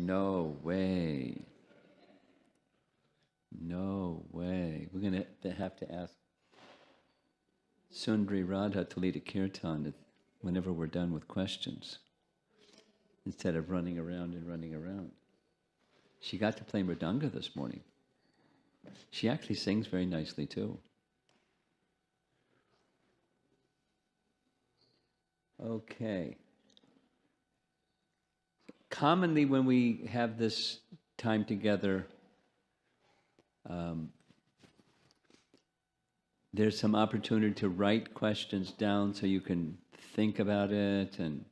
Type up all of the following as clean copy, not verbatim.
No way. No way. We're going to have to ask Sundari Radha to lead a kirtan whenever we're done with questions, instead of running around and running around. She got to play mridanga this morning. She actually sings very nicely too. Okay. Commonly when we have this time together, there's some opportunity to write questions down so you can think about it and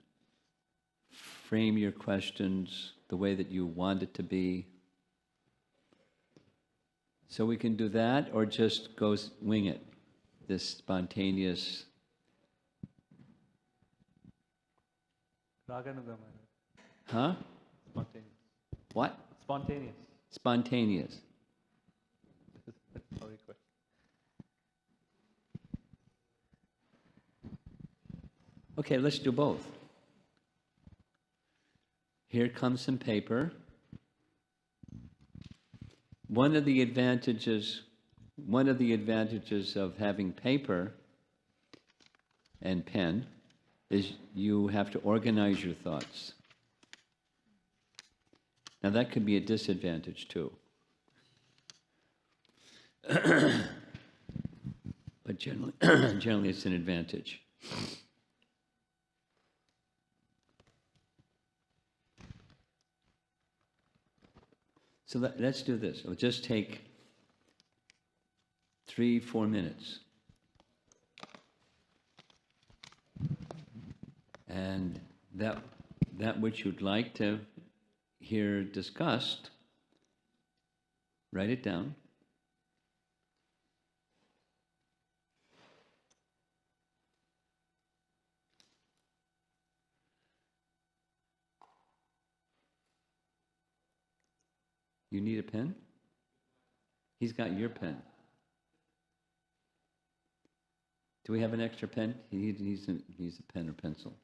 frame your questions the way that you want it to be. So we can do that or just go wing it, this spontaneous. Raganuga. Huh? Spontaneous. What? Spontaneous. Spontaneous. Sorry, question. Okay, let's do both. Here comes some paper. One of the advantages of having paper and pen is you have to organize your thoughts. Now that could be a disadvantage too. But generally it's an advantage. So let's do this. It'll just take 3-4 minutes. And that which you'd like to hear discussed, write it down. You need a pen? He's got your pen. Do we have an extra pen? He needs a pen or pencil.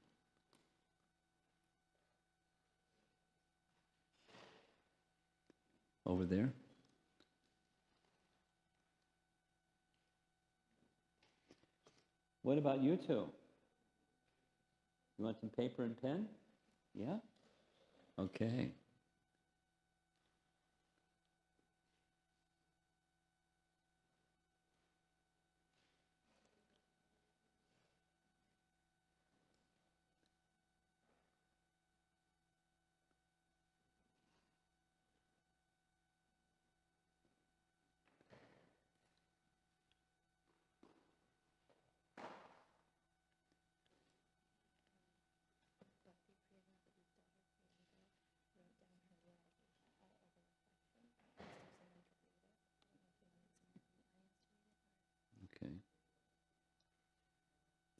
Over there. What about you two? You want some paper and pen? Yeah? Okay.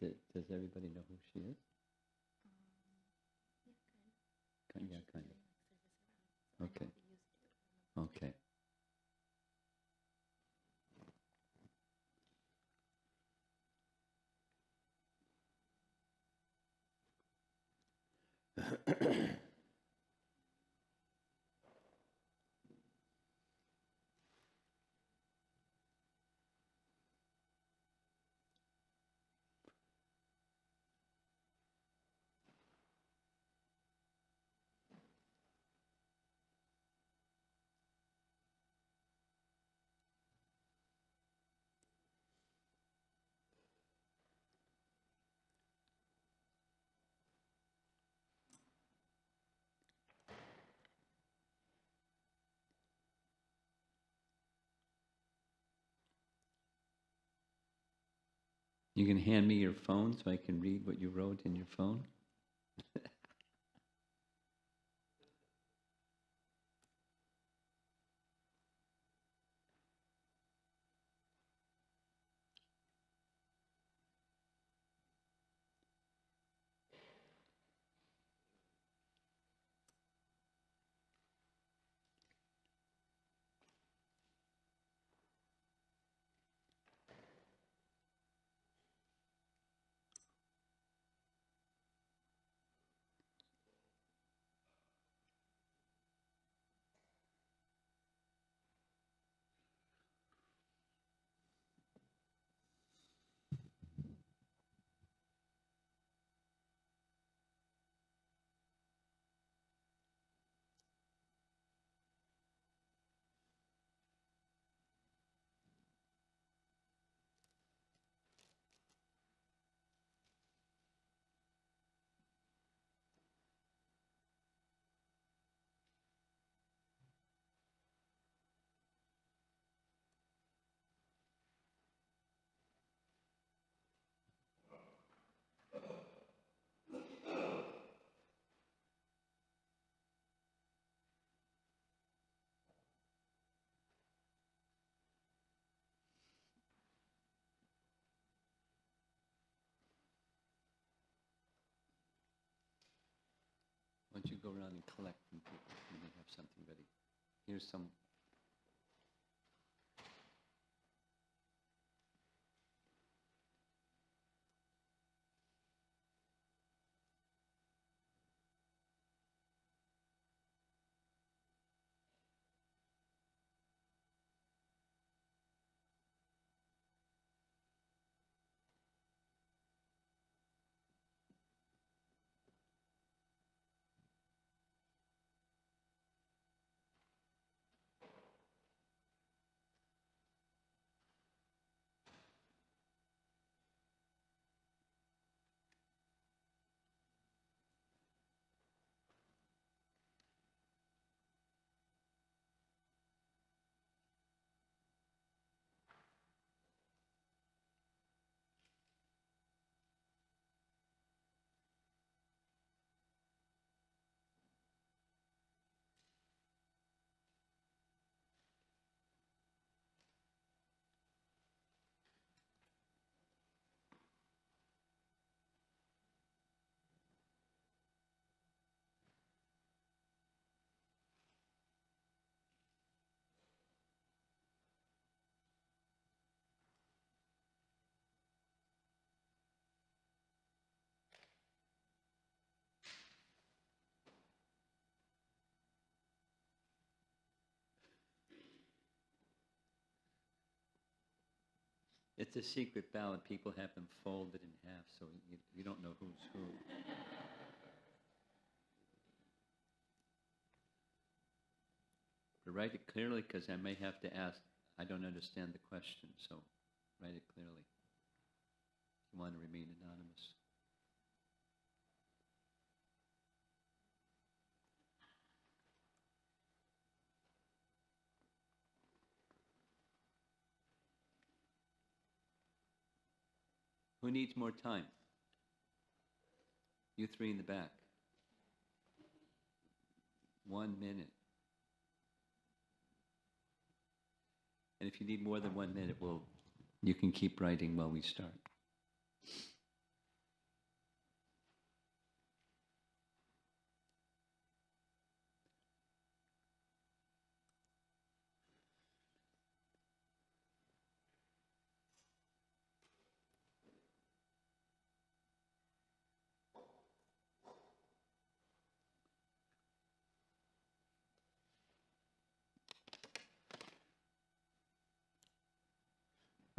Okay. Does everybody know who she is? Yeah, kind of. Okay. Okay. You can hand me your phone so I can read what you wrote in your phone? you go around and collect from people? You may have something ready. Here's some. It's a secret ballot. People have them folded in half, so you don't know who's who. But write it clearly, because I may have to ask. I don't understand the question, so write it clearly. If you want to remain anonymous. Who needs more time? You three in the back. 1 minute. And if you need more than 1 minute, you can keep writing while we start.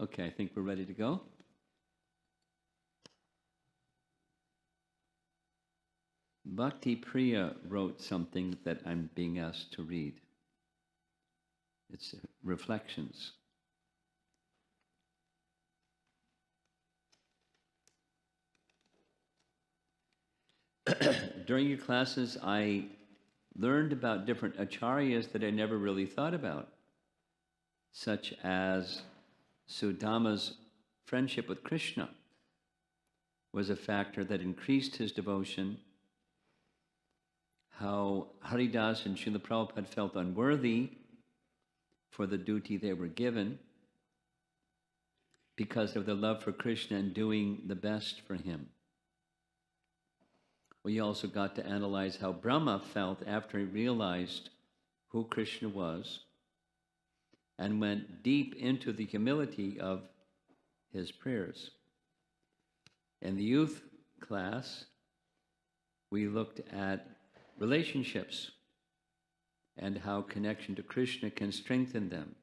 Okay, I think we're ready to go. Bhakti Priya wrote something that I'm being asked to read. It's reflections. During your classes, I learned about different acharyas that I never really thought about, such as Sudama's friendship with Krishna was a factor that increased his devotion. How Haridas and Srila Prabhupada felt unworthy for the duty they were given because of their love for Krishna and doing the best for him. We also got to analyze how Brahma felt after he realized who Krishna was and went deep into the humility of his prayers. In the youth class, we looked at relationships and how connection to Krishna can strengthen them.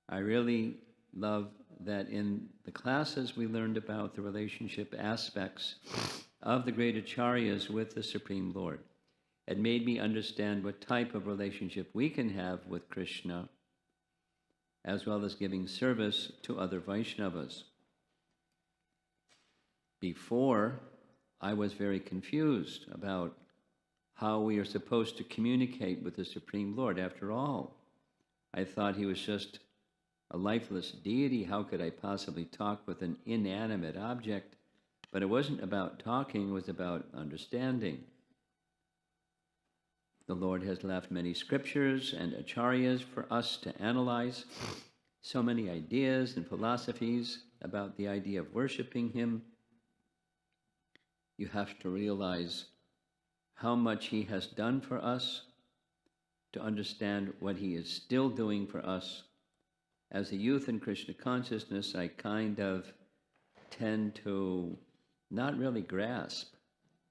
I really love that in the classes we learned about the relationship aspects of the great acharyas with the Supreme Lord. It made me understand what type of relationship we can have with Krishna, as well as giving service to other Vaishnavas. Before, I was very confused about how we are supposed to communicate with the Supreme Lord. After all, I thought he was just a lifeless deity. How could I possibly talk with an inanimate object? But it wasn't about talking, it was about understanding. The Lord has left many scriptures and acharyas for us to analyze, so many ideas and philosophies about the idea of worshiping him. You have to realize how much He has done for us, to understand what He is still doing for us. As a youth in Krishna consciousness, I kind of tend to not really grasp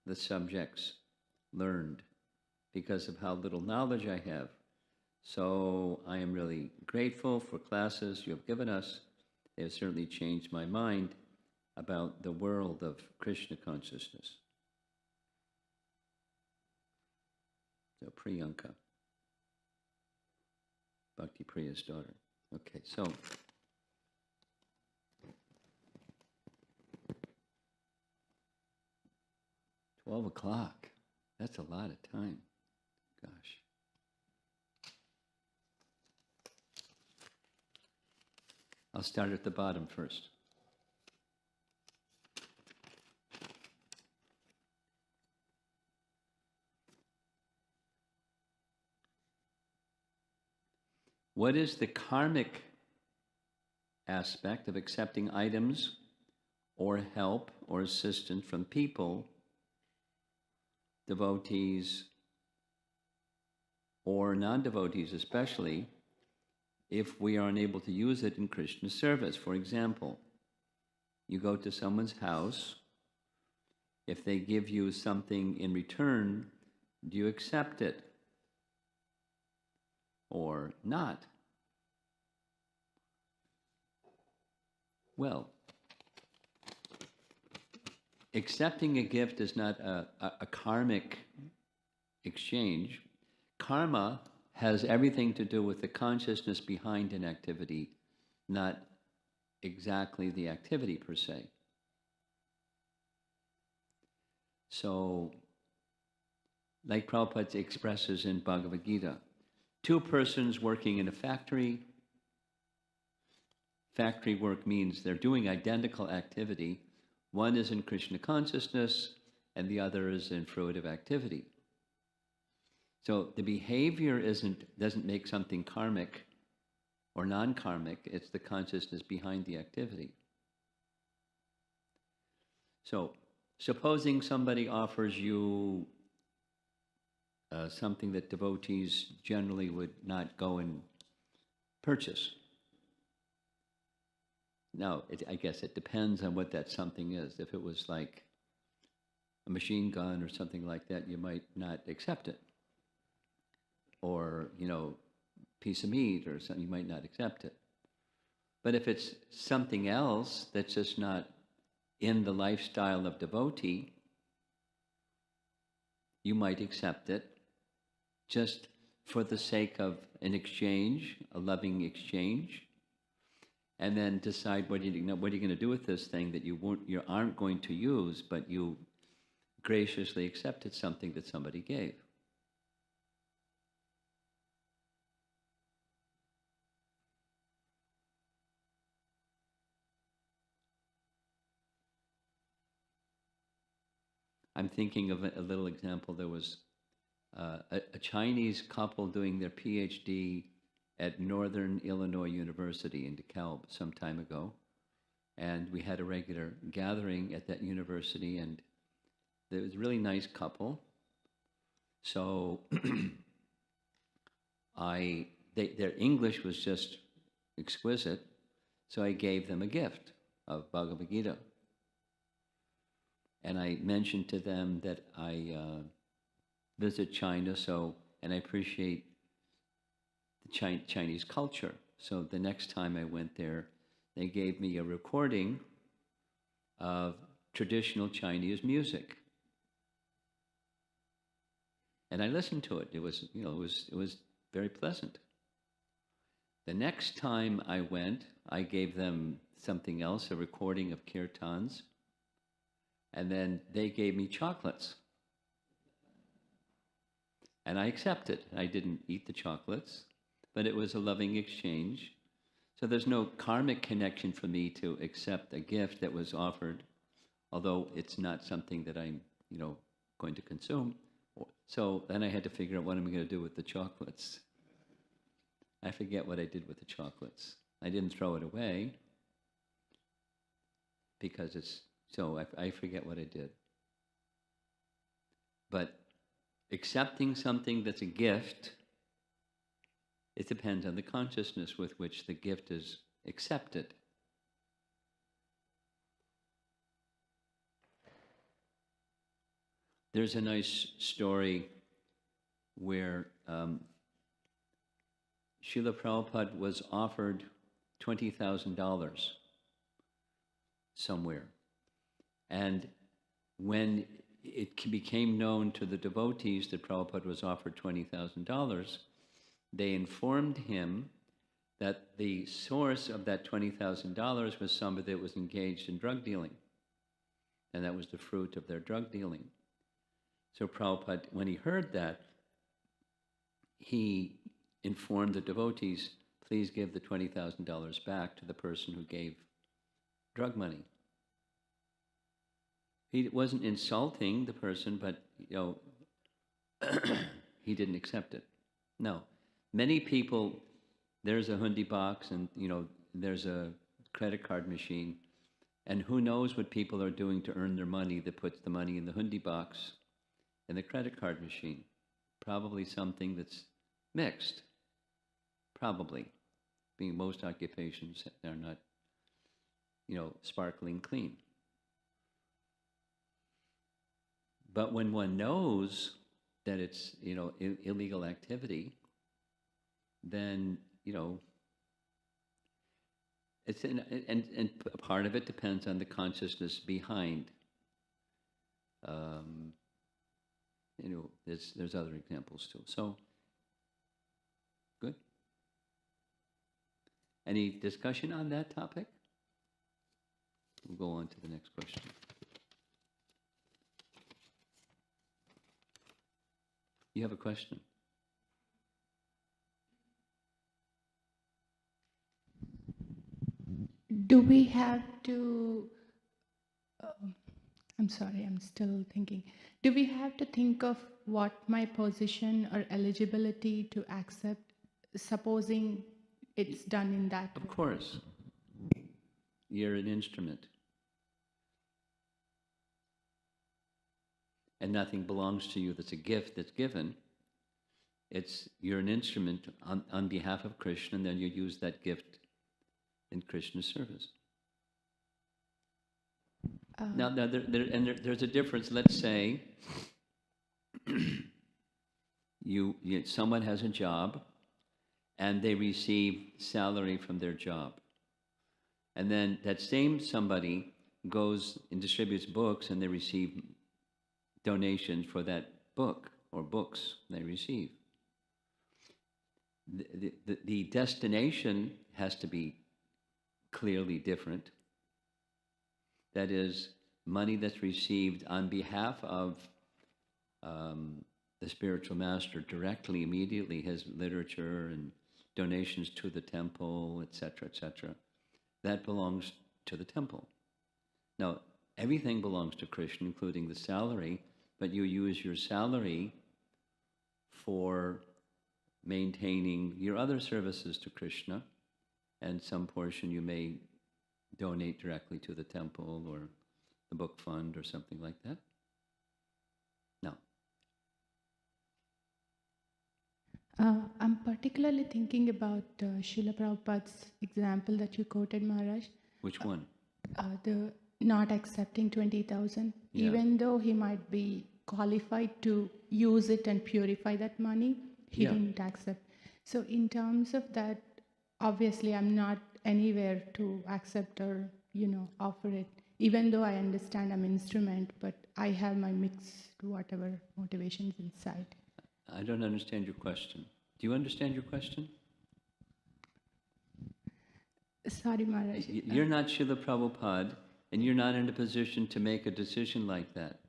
the subjects learned because of how little knowledge I have. So I am really grateful for classes you have given us. They have certainly changed my mind about the world of Krishna consciousness. So Priyanka, Bhakti Priya's daughter. Okay, so 12 o'clock. That's a lot of time. Gosh. I'll start at the bottom first. What is the karmic aspect of accepting items or help or assistance from people, devotees, or non-devotees especially, if we are unable to use it in Krishna's service? For example, you go to someone's house, if they give you something in return, do you accept it or not? Well, accepting a gift is not a karmic exchange. Karma has everything to do with the consciousness behind an activity, not exactly the activity per se. So, like Prabhupada expresses in Bhagavad Gita, two persons working in a factory. Factory work means they're doing identical activity. One is in Krishna consciousness and the other is in fruitive activity. So the behavior doesn't make something karmic or non-karmic, it's the consciousness behind the activity. So supposing somebody offers you something that devotees generally would not go and purchase. Now, I guess it depends on what that something is. If it was like a machine gun or something like that, you might not accept it. Or, piece of meat or something, you might not accept it. But if it's something else that's just not in the lifestyle of devotee, you might accept it just for the sake of an exchange, a loving exchange, and then decide what are you going to do with this thing that you aren't going to use, but you graciously accepted something that somebody gave. I'm thinking of a little example. There was a Chinese couple doing their PhD at Northern Illinois University in DeKalb some time ago. And we had a regular gathering at that university, and there was a really nice couple. So their English was just exquisite, so I gave them a gift of Bhagavad Gita. And I mentioned to them that I visit China, and I appreciate the Chinese culture. So the next time I went there, they gave me a recording of traditional Chinese music, and I listened to it. It was very pleasant. The next time I went, I gave them something else, a recording of kirtans, and then they gave me chocolates. And I accepted. I didn't eat the chocolates, but it was a loving exchange. So there's no karmic connection for me to accept a gift that was offered, although it's not something that I'm, going to consume. So then I had to figure out what am I going to do with the chocolates. I forget what I did with the chocolates. I didn't throw it away because I forget what I did. But accepting something that's a gift, it depends on the consciousness with which the gift is accepted. There's a nice story where Srila Prabhupada was offered $20,000 somewhere. And when it became known to the devotees that Prabhupada was offered $20,000, they informed him that the source of that $20,000 was somebody that was engaged in drug dealing. And that was the fruit of their drug dealing. So Prabhupada, when he heard that, he informed the devotees, please give the $20,000 back to the person who gave drug money. He wasn't insulting the person, but he didn't accept it. No. Many people, there's a hundi box and there's a credit card machine, and who knows what people are doing to earn their money that puts the money in the hundi box and the credit card machine. Probably something that's mixed. Probably. Being most occupations are not, sparkling clean. But when one knows that it's, illegal activity, then, it's and part of it depends on the consciousness behind. There's other examples too. So, good. Any discussion on that topic? We'll go on to the next question. You have a question? Do we have to, I'm sorry, I'm still thinking. Do we have to think of what my position or eligibility to accept, supposing it's done in that way? Of course. You're an instrument. And nothing belongs to you that's a gift that's given. You're an instrument on behalf of Krishna, and then you use that gift in Krishna's service. Now there's a difference. Let's say someone has a job, and they receive salary from their job. And then that same somebody goes and distributes books, and they receive donations for that book or books they receive. The destination has to be clearly different. That is, money that's received on behalf of the spiritual master directly, immediately, his literature and donations to the temple, etc., etc. That belongs to the temple. Now, everything belongs to Krishna, including the salary, but you use your salary for maintaining your other services to Krishna, and some portion you may donate directly to the temple or the book fund or something like that. No. I'm particularly thinking about Srila Prabhupada's example that you quoted, Maharaj. Which one? The not accepting 20,000, Yeah. even though he might be qualified to use it and purify that money, he Yeah. didn't accept. So in terms of that, obviously I'm not anywhere to accept or, offer it, even though I understand I'm an instrument, but I have my mixed whatever motivations inside. I don't understand your question. Do you understand your question? Sorry, Maharaj. You're not Srila Prabhupada, and you're not in a position to make a decision like that.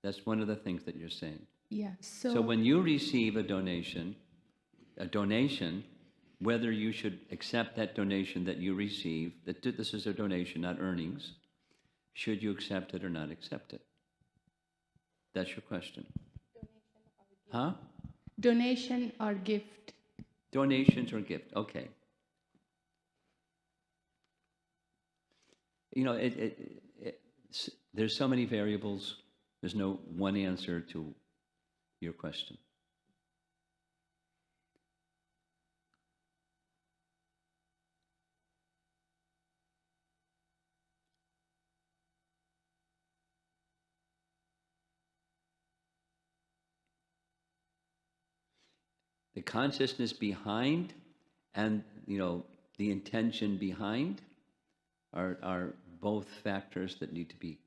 That's one of the things that you're saying. Yeah. So when you receive a donation, whether you should accept that donation that you receive, that this is a donation, not earnings, should you accept it or not accept it? That's your question. Huh? Donation or gift. Donations or gift, okay. There's so many variables. There's no one answer to, your question. The consciousness behind and, the intention behind are both factors that need to be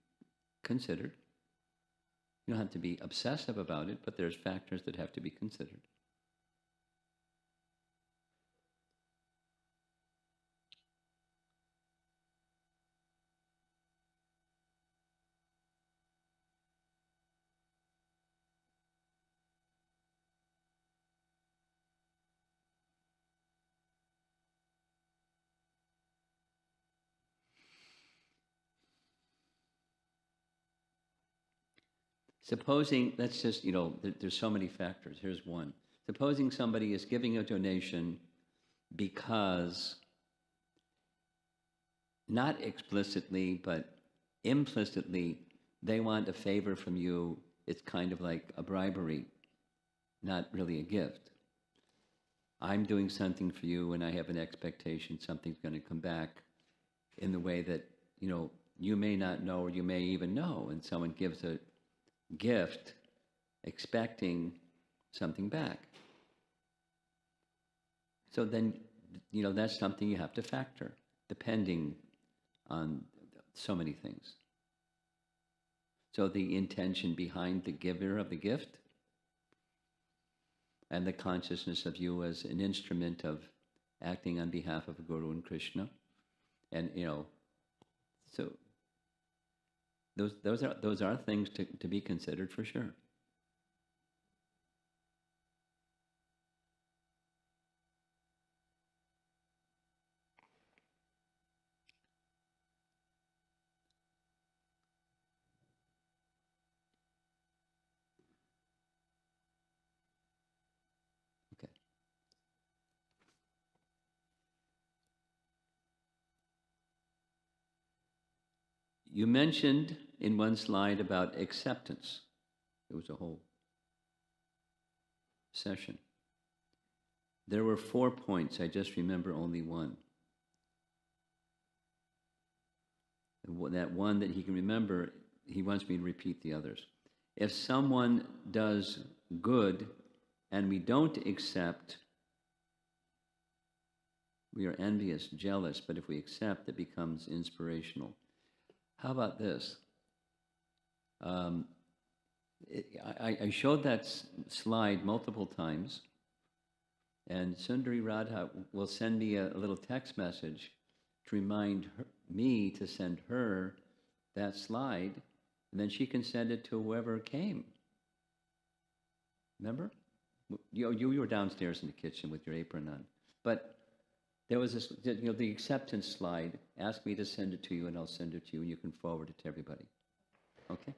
considered. You don't have to be obsessive about it, but there's factors that have to be considered. Supposing, let's just, there's so many factors. Here's one. Supposing somebody is giving a donation because, not explicitly, but implicitly, they want a favor from you. It's kind of like a bribery, not really a gift. I'm doing something for you and I have an expectation something's going to come back in the way that, you may not know or you may even know, and someone gives a gift expecting something back. So then, that's something you have to factor, depending on so many things. So the intention behind the giver of the gift and the consciousness of you as an instrument of acting on behalf of Guru and Krishna. And, so those are things to be considered for sure. Okay. You mentioned in one slide about acceptance. It was a whole session. There were 4 points. I just remember only one. And that one that he can remember, he wants me to repeat the others. If someone does good and we don't accept, we are envious, jealous, but if we accept, it becomes inspirational. How about this? I showed that slide multiple times, and Sundari Radha will send me a little text message to remind me to send her that slide, and then she can send it to whoever came. Remember? You were downstairs in the kitchen with your apron on. But there was this, the acceptance slide. Ask me to send it to you, and I'll send it to you, and you can forward it to everybody. Okay?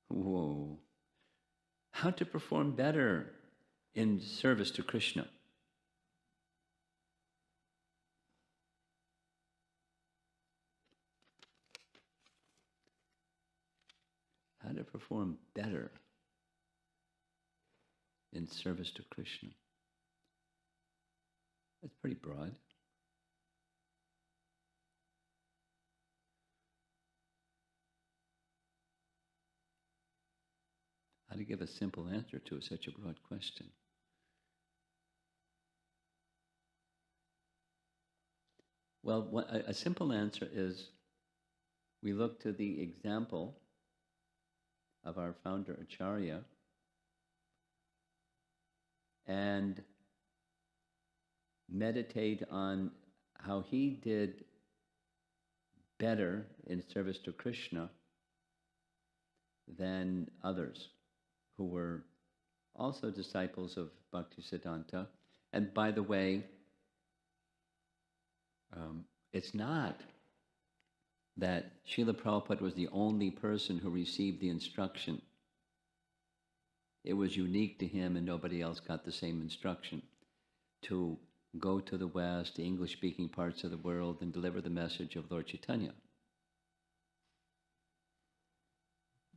Whoa. How to perform better in service to Krishna. How to perform better in service to Krishna. That's pretty broad. How to give a simple answer to such a broad question. Well, a simple answer is we look to the example of our founder Acharya and meditate on how he did better in service to Krishna than others who were also disciples of Bhaktisiddhanta. And by the way, it's not that Srila Prabhupada was the only person who received the instruction it was unique to him and nobody else got the same instruction to go to the West, the English-speaking parts of the world, and deliver the message of Lord Chaitanya.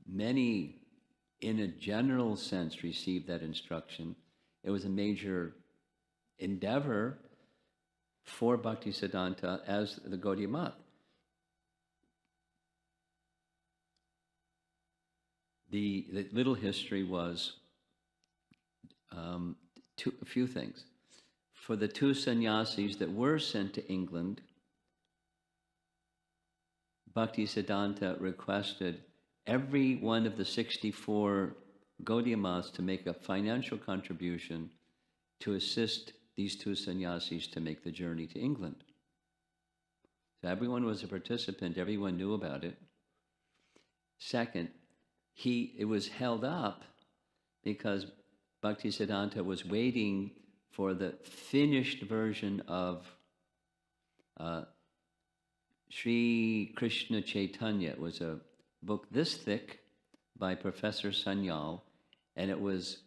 Many, in a general sense, received that instruction. It was a major endeavor for Bhaktisiddhanta as the Gaudiya Math. The little history was a few things. For the two sannyasis that were sent to England, Bhaktisiddhanta requested every one of the 64 Gaudiya Maths to make a financial contribution to assist these two sannyasis to make the journey to England. So everyone was a participant, everyone knew about it. Second, it was held up because Bhaktisiddhanta was waiting for the finished version of Sri Krishna Chaitanya. It was a book this thick by Professor Sanyal, and it was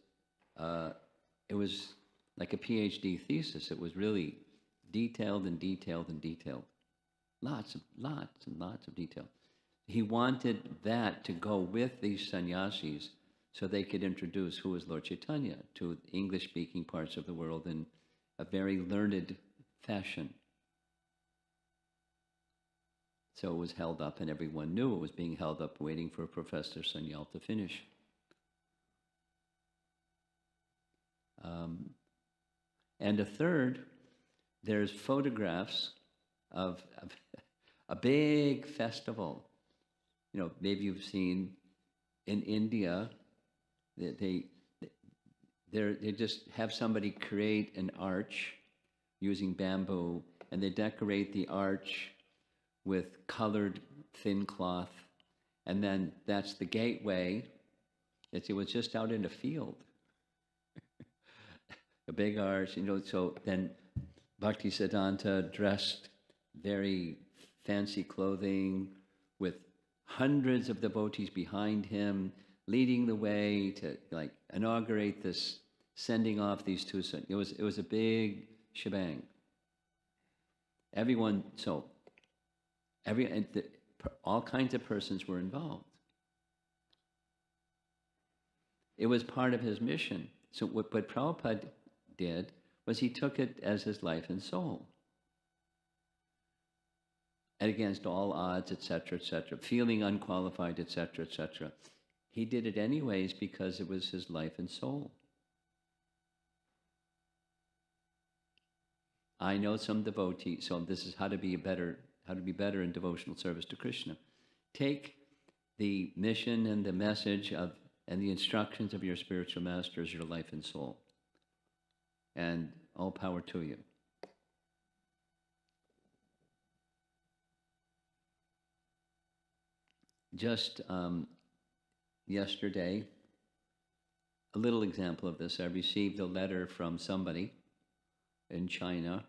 like a PhD thesis. It was really detailed and detailed and detailed. Lots and lots of detail. He wanted that to go with these sannyasis so they could introduce who was Lord Chaitanya to English-speaking parts of the world in a very learned fashion. So it was held up, and everyone knew it was being held up, waiting for Professor Sanyal to finish. And a third, there's photographs of a big festival. You know, maybe you've seen in India, they just have somebody create an arch using bamboo, and they decorate the arch with colored thin cloth, and then that's the gateway. It was just out in a field. A big arch, you know, so then Bhaktisiddhanta dressed very fancy clothing with hundreds of devotees behind him, leading the way to like inaugurate this, sending off these two. It was a big shebang. Everyone, all kinds of persons were involved. It was part of his mission. So what Prabhupada did was he took it as his life and soul. And against all odds, etc., feeling unqualified, etc., etc. He did it anyways because it was his life and soul. I know some devotees, so this is how to be better in devotional service to Krishna. Take the mission and the message of and the instructions of your spiritual master as your life and soul. And all power to you. Just yesterday, a little example of this, I received a letter from somebody in China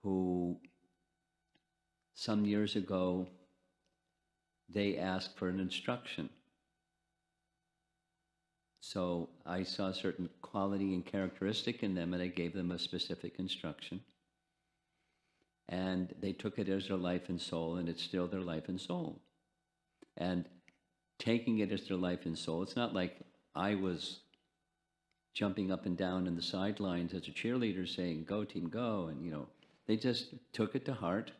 who some years ago, they asked for an instruction. So I saw a certain quality and characteristic in them, and I gave them a specific instruction. And they took it as their life and soul, and it's still their life and soul. And taking it as their life and soul, it's not like I was jumping up and down in the sidelines as a cheerleader saying, "Go team, go," and they just took it to heart.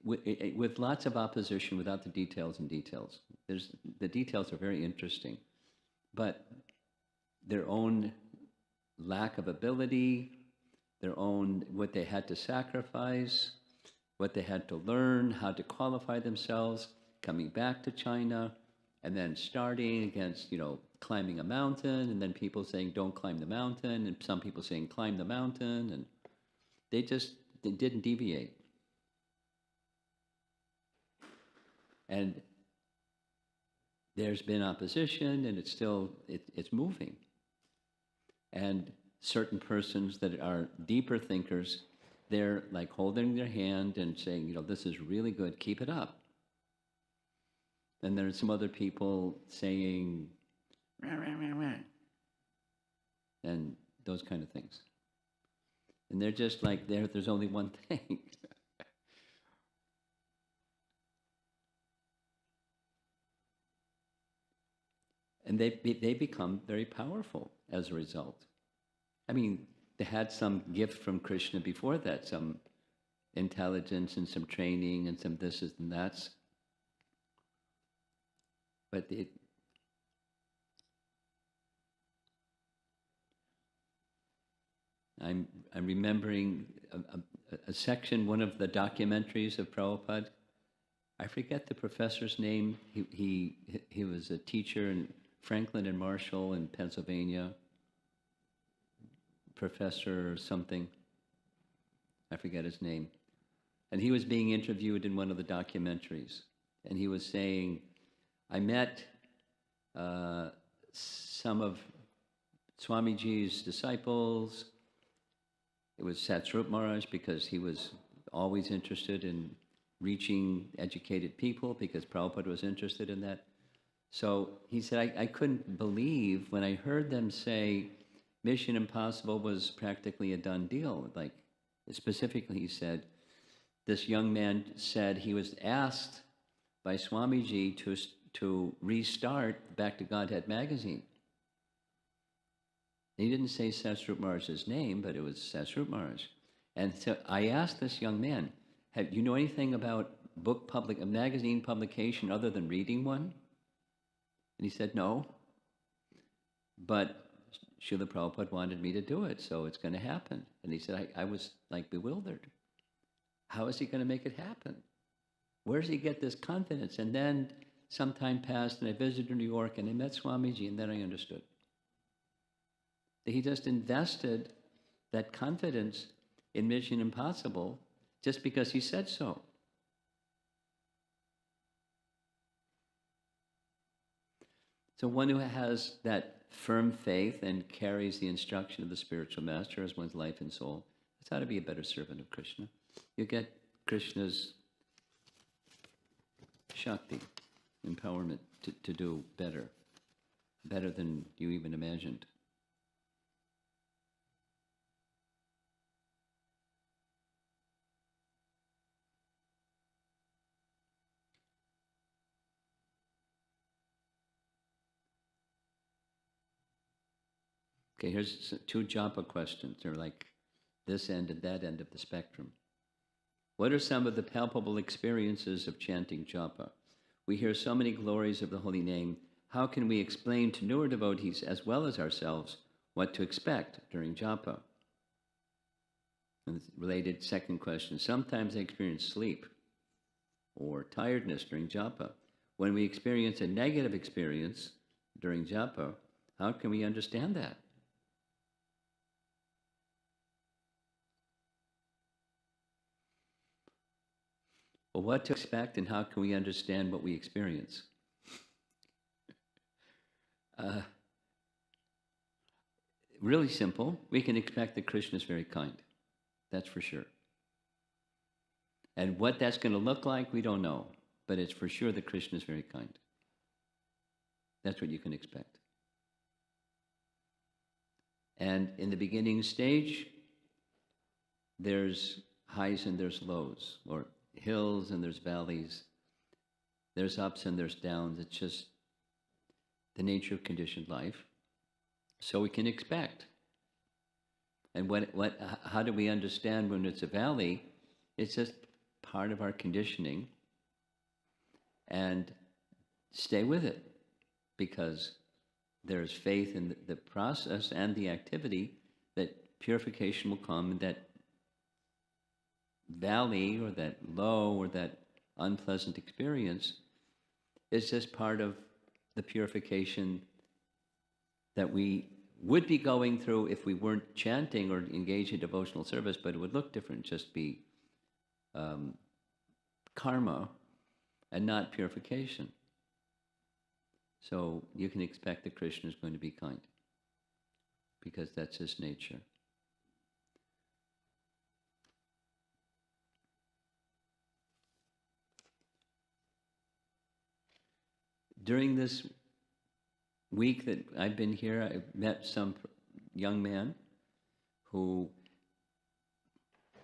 With lots of opposition, without the details. The details are very interesting, but their own lack of ability, their own what they had to sacrifice, what they had to learn, how to qualify themselves, coming back to China, and then starting against, climbing a mountain, and then people saying, "Don't climb the mountain," and some people saying, "Climb the mountain," and they didn't deviate. And there's been opposition, and it's moving. And certain persons that are deeper thinkers, they're like holding their hand and saying, "This is really good, keep it up." And there's some other people saying, rah, rah, rah, rah, and those kind of things. And they're just like, there's only one thing. And they become very powerful as a result. I mean, they had some gift from Krishna before that, some intelligence and some training and some this and that's. But I'm remembering a section, one of the documentaries of Prabhupada. I forget the professor's name. He was a teacher in Franklin and Marshall in Pennsylvania. Professor something. I forget his name. And he was being interviewed in one of the documentaries. And he was saying, I met some of Swamiji's disciples. It was Satsrup Maharaj, because he was always interested in reaching educated people, because Prabhupada was interested in that. So he said, I couldn't believe when I heard them say Mission Impossible was practically a done deal. Like, specifically he said, this young man said he was asked by Swamiji to restart Back to Godhead magazine. He didn't say Satsrup Maharaj's name, but it was Satsrup Maharaj. And so I asked this young man, you know anything about a magazine publication other than reading one? And he said, no. But Srila Prabhupada wanted me to do it, so it's going to happen. And he said, I was like bewildered. How is he going to make it happen? Where does he get this confidence? And then some time passed, and I visited New York, and I met Swamiji, and then I understood. He just invested that confidence in Mission Impossible just because he said so. So one who has that firm faith and carries the instruction of the spiritual master as one's life and soul, that's how to be a better servant of Krishna. You get Krishna's Shakti, empowerment to do better than you even imagined. Okay, here's two japa questions. They're like this end and that end of the spectrum. What are some of the palpable experiences of chanting japa? We hear so many glories of the holy name. How can we explain to newer devotees as well as ourselves what to expect during japa? And related second question, sometimes I experience sleep or tiredness during japa. When we experience a negative experience during japa, how can we understand that? Well, what to expect and how can we understand what we experience? Really simple. We can expect that Krishna is very kind. That's for sure. And what that's going to look like, we don't know. But it's for sure that Krishna is very kind. That's what you can expect. And in the beginning stage, there's highs and there's lows, or hills and there's valleys. There's ups and there's downs. It's just the nature of conditioned life. So we can expect. And how do we understand when it's a valley? It's just part of our conditioning. And stay with it, because there's faith in the process and the activity that purification will come, and that valley or that low or that unpleasant experience is just part of the purification that we would be going through if we weren't chanting or engaged in devotional service, but it would look different, just be karma and not purification. So you can expect that Krishna is going to be kind, because that's his nature. during this week that I've been here, I met some young man who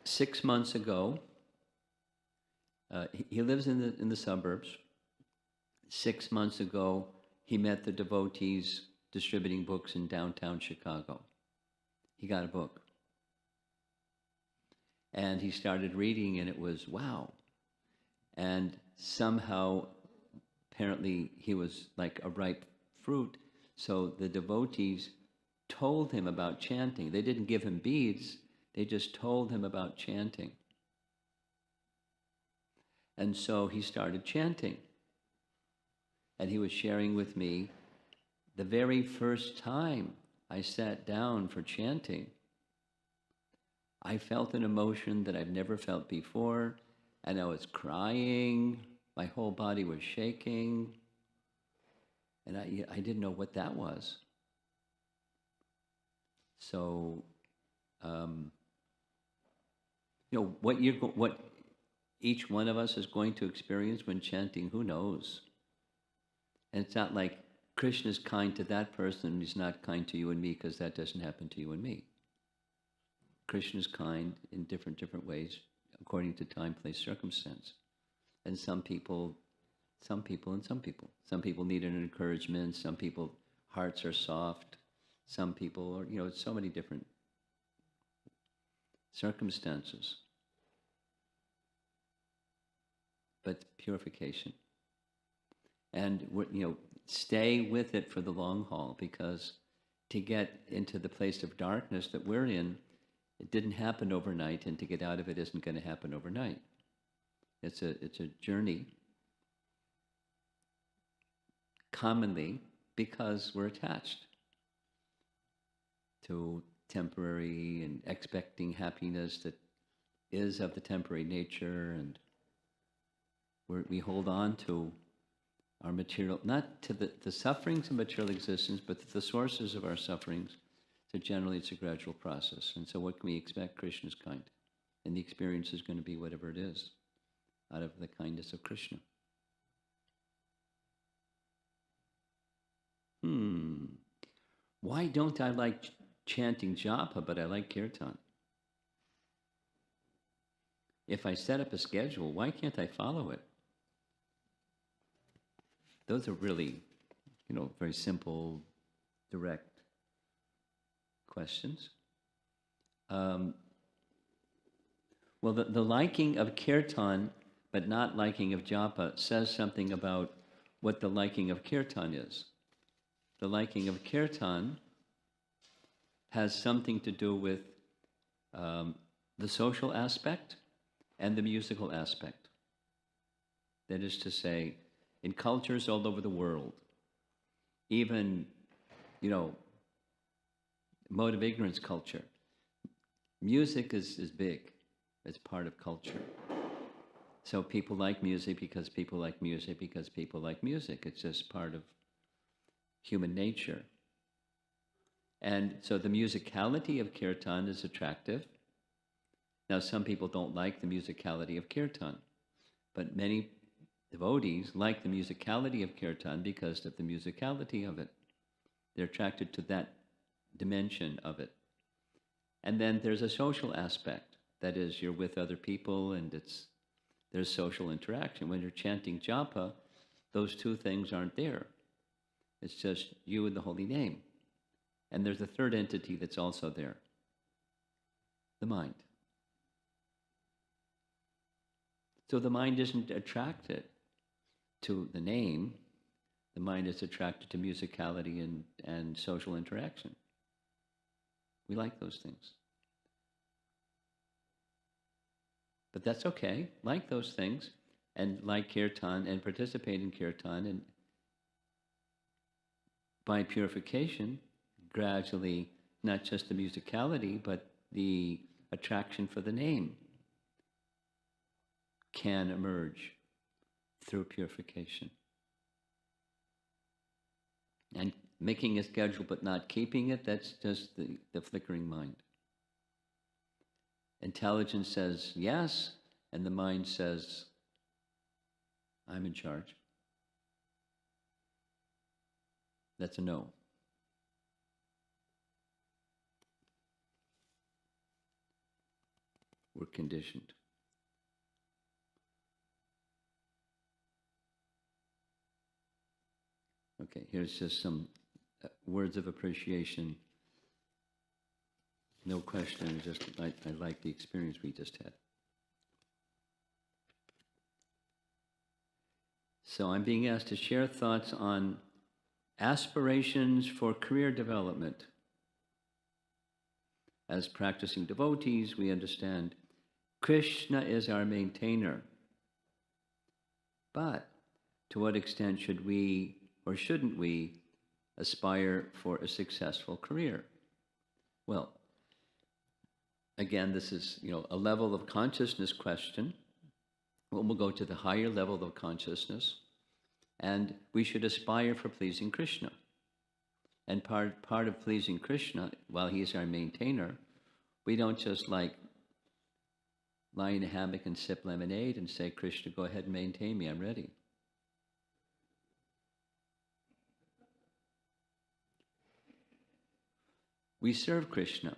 6 months ago, he lives in the suburbs. 6 months ago, he met the devotees distributing books in downtown Chicago. He got a book. And he started reading, and it was, wow. And somehow, apparently, he was like a ripe fruit. So the devotees told him about chanting. They didn't give him beads. They just told him about chanting. And so he started chanting. And he was sharing with me the very first time I sat down for chanting, I felt an emotion that I've never felt before, and I was crying. My whole body was shaking, and I didn't know what that was. So, what each one of us is going to experience when chanting, who knows? And it's not like Krishna's kind to that person and he's not kind to you and me, because that doesn't happen to you and me. Krishna's kind in different ways according to time, place, circumstance. And some people. Some people need an encouragement. Some people, hearts are soft. Some people are, so many different circumstances. But purification. And, stay with it for the long haul, because to get into the place of darkness that we're in, it didn't happen overnight, and to get out of it isn't going to happen overnight. It's a journey, commonly because we're attached to temporary and expecting happiness that is of the temporary nature, and we hold on to our material, not to the sufferings of material existence, but to the sources of our sufferings. So generally it's a gradual process. And so what can we expect? Krishna's kind. And the experience is going to be whatever it is, out of the kindness of Krishna. Why don't I like chanting japa, but I like kirtan? If I set up a schedule, why can't I follow it? Those are really, very simple, direct questions. Well, the liking of kirtan, but not liking of japa, says something about what the liking of kirtan is. The liking of kirtan has something to do with the social aspect and the musical aspect. That is to say, in cultures all over the world, even, mode of ignorance culture, music is big. It's part of culture. So people like music because people like music because people like music. It's just part of human nature. And so the musicality of kirtan is attractive. Now, some people don't like the musicality of kirtan, but many devotees like the musicality of kirtan because of the musicality of it. They're attracted to that dimension of it. And then there's a social aspect. That is, you're with other people and there's social interaction. When you're chanting japa, those two things aren't there. It's just you and the holy name. And there's a third entity that's also there, the mind. So the mind isn't attracted to the name. The mind is attracted to musicality and social interaction. We like those things. But that's okay. Like those things, and like kirtan, and participate in kirtan, and by purification, gradually, not just the musicality, but the attraction for the name can emerge through purification. And making a schedule but not keeping it, that's just the flickering mind. Intelligence says yes, and the mind says, I'm in charge. That's a no. We're conditioned. Okay, here's just some words of appreciation. No question, just I like the experience we just had. So I'm being asked to share thoughts on aspirations for career development. As practicing devotees, we understand Krishna is our maintainer. But to what extent should we or shouldn't we aspire for a successful career? Well, again, this is a level of consciousness question. Well, we'll go to the higher level of consciousness, and we should aspire for pleasing Krishna. And part of pleasing Krishna, while he's our maintainer, we don't just like lie in a hammock and sip lemonade and say, Krishna, go ahead and maintain me, I'm ready. We serve Krishna.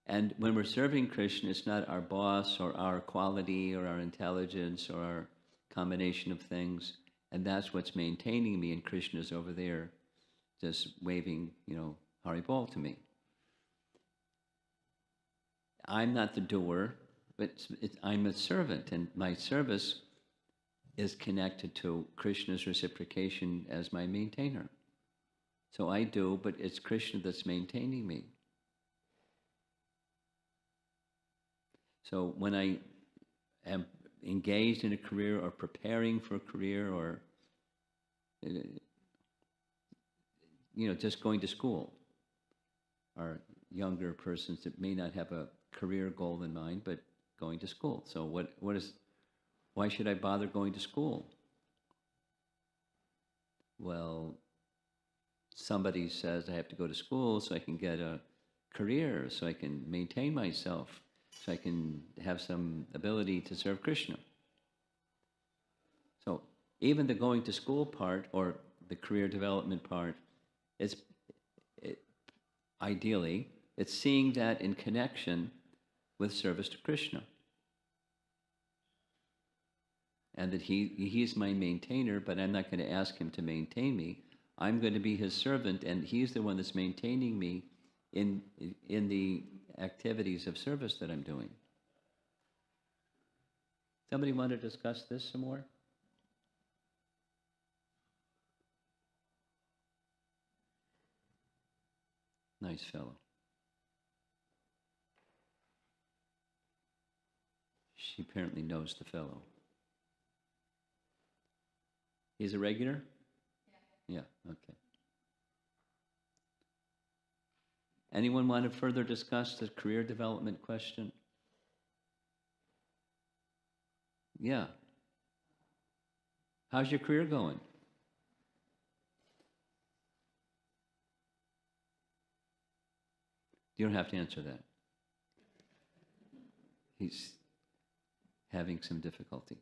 And when we're serving Krishna, it's not our boss or our quality or our intelligence or our combination of things. And that's what's maintaining me, and Krishna's over there just waving, Haribol to me. I'm not the doer, but I'm a servant, and my service is connected to Krishna's reciprocation as my maintainer. So I do, but it's Krishna that's maintaining me. So when I am engaged in a career or preparing for a career or, just going to school, or younger persons that may not have a career goal in mind, but going to school. So why should I bother going to school? Well, somebody says I have to go to school so I can get a career, so I can maintain myself, so I can have some ability to serve Krishna. So even the going to school part or the career development part, ideally, it's seeing that in connection with service to Krishna. And that he is my maintainer, but I'm not going to ask him to maintain me. I'm going to be his servant, and he's the one that's maintaining me in the activities of service that I'm doing. Somebody want to discuss this some more? Nice fellow. She apparently knows the fellow. He's a regular? Yeah, okay. Anyone want to further discuss the career development question? Yeah. How's your career going? You don't have to answer that. He's having some difficulty.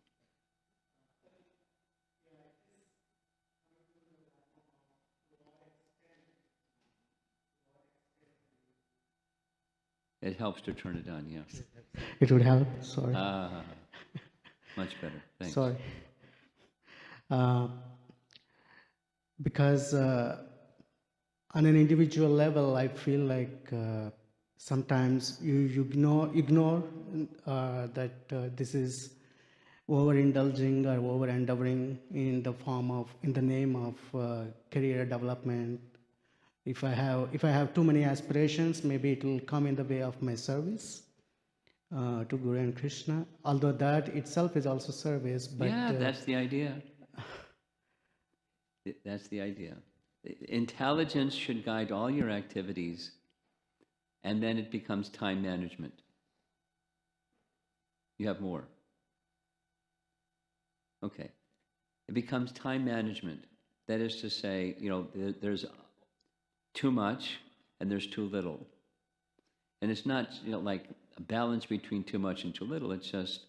It helps to turn it on, yeah. It would help, sorry. Much better, thanks. Sorry. Because on an individual level, I feel like sometimes you ignore that this is overindulging or over-endeavoring in the name of career development. If I have too many aspirations, maybe it will come in the way of my service to Guru and Krishna. Although that itself is also service, but yeah, that's the idea. That's the idea. Intelligence should guide all your activities, and then it becomes time management. You have more. Okay. It becomes time management. That is to say, there's too much and there's too little. And it's not, like a balance between too much and too little. It's just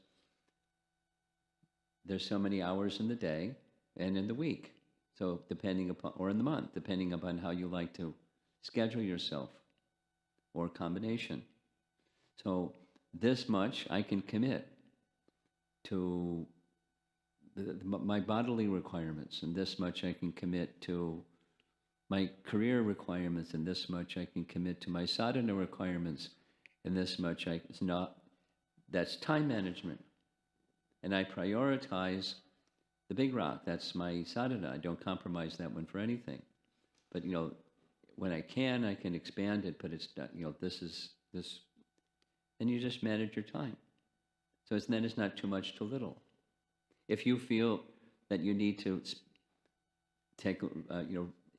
there's so many hours in the day and in the week. So depending upon, or in the month, depending upon how you like to schedule yourself, or combination. So this much I can commit to my bodily requirements, and this much I can commit to my career requirements, and this much I can commit to my sadhana requirements, and this much it's not. That's time management, and I prioritize the big rock. That's my sadhana. I don't compromise that one for anything. But when I can expand it. But it's not. This is this, and you just manage your time. So then it's not too much, too little. If you feel that you need to take,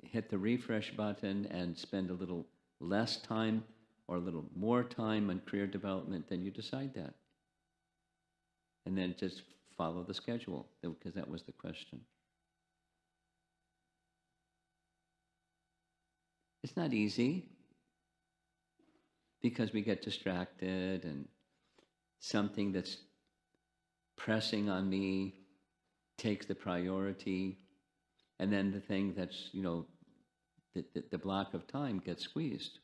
hit the refresh button and spend a little less time or a little more time on career development, then you decide that. And then just follow the schedule, because that was the question. It's not easy, because we get distracted, and something that's pressing on me takes the priority, and then the thing that's, the block of time gets squeezed.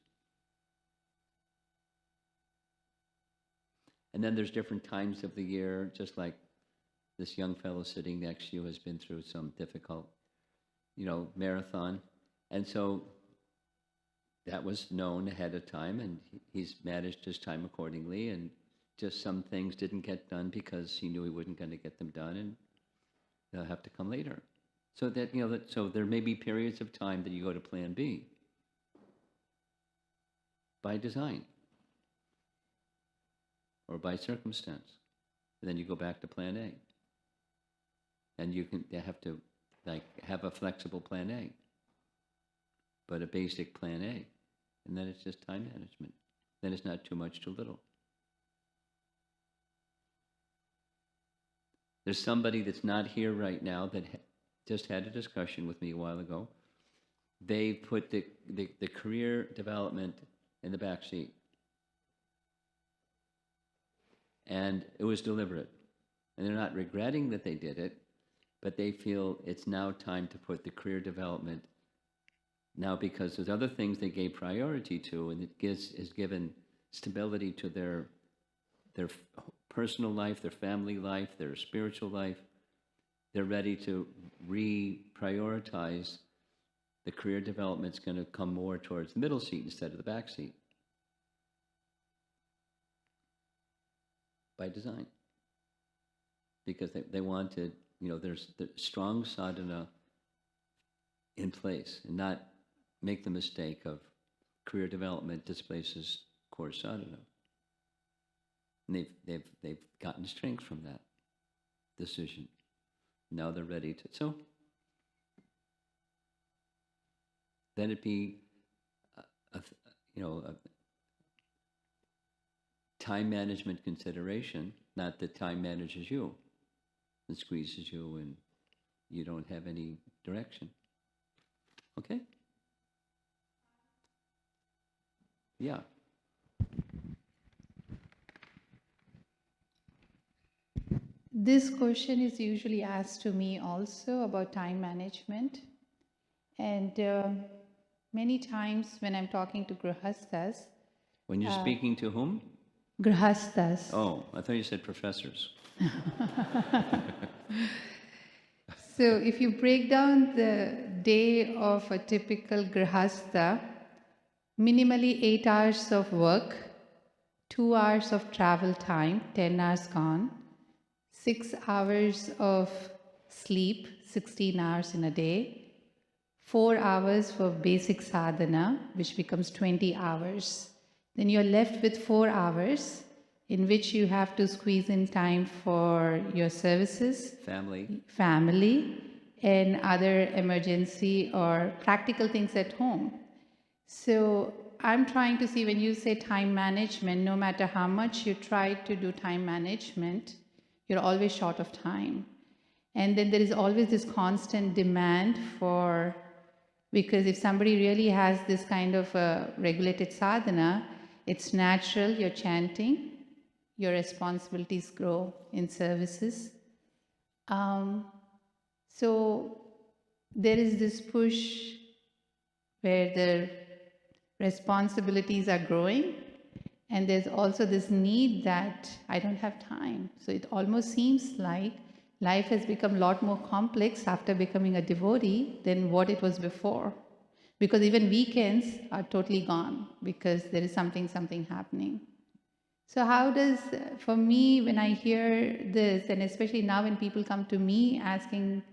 And then there's different times of the year, just like this young fellow sitting next to you has been through some difficult, marathon. And so that was known ahead of time, and he's managed his time accordingly, and just some things didn't get done because he knew he wasn't going to get them done, and they'll have to come later. So that, so there may be periods of time that you go to plan B by design or by circumstance. And then you go back to plan A. And you have to have a flexible plan A, but a basic plan A. And then it's just time management. Then it's not too much, too little. There's somebody that's not here right now that just had a discussion with me a while ago. They put the career development in the back seat. And it was deliberate. And they're not regretting that they did it, but they feel it's now time to put the career development now, because there's other things they gave priority to, and it is given stability to their personal life, their family life, their spiritual life. They're ready to reprioritize. The career development's going to come more towards the middle seat instead of the back seat. By design. Because they wanted, there's the strong sadhana in place, and not make the mistake of career development displaces core sadhana. And they've gotten strength from that decision. Now they're ready to. So then it be a time management consideration, not that time manages you and squeezes you and you don't have any direction. Okay? Yeah. This question is usually asked to me also about time management. And many times when I'm talking to grihasthas. When you're speaking to whom? Grihasthas. Oh, I thought you said professors. So if you break down the day of a typical grihastha, minimally 8 hours of work, 2 hours of travel time, 10 hours gone, 6 hours of sleep, 16 hours in a day, 4 hours for basic sadhana, which becomes 20 hours. Then you're left with 4 hours in which you have to squeeze in time for your services, family, and other emergency or practical things at home. So I'm trying to see, when you say time management, no matter how much you try to do time management, you're always short of time. And then there is always this constant demand for, because if somebody really has this kind of regulated sadhana, it's natural, you're chanting, your responsibilities grow in services. So there is this push where the responsibilities are growing, and there's also this need that I don't have time. So it almost seems like life has become a lot more complex after becoming a devotee than what it was before. Because even weekends are totally gone because there is something happening. So how does, for me, when I hear this, and especially now when people come to me asking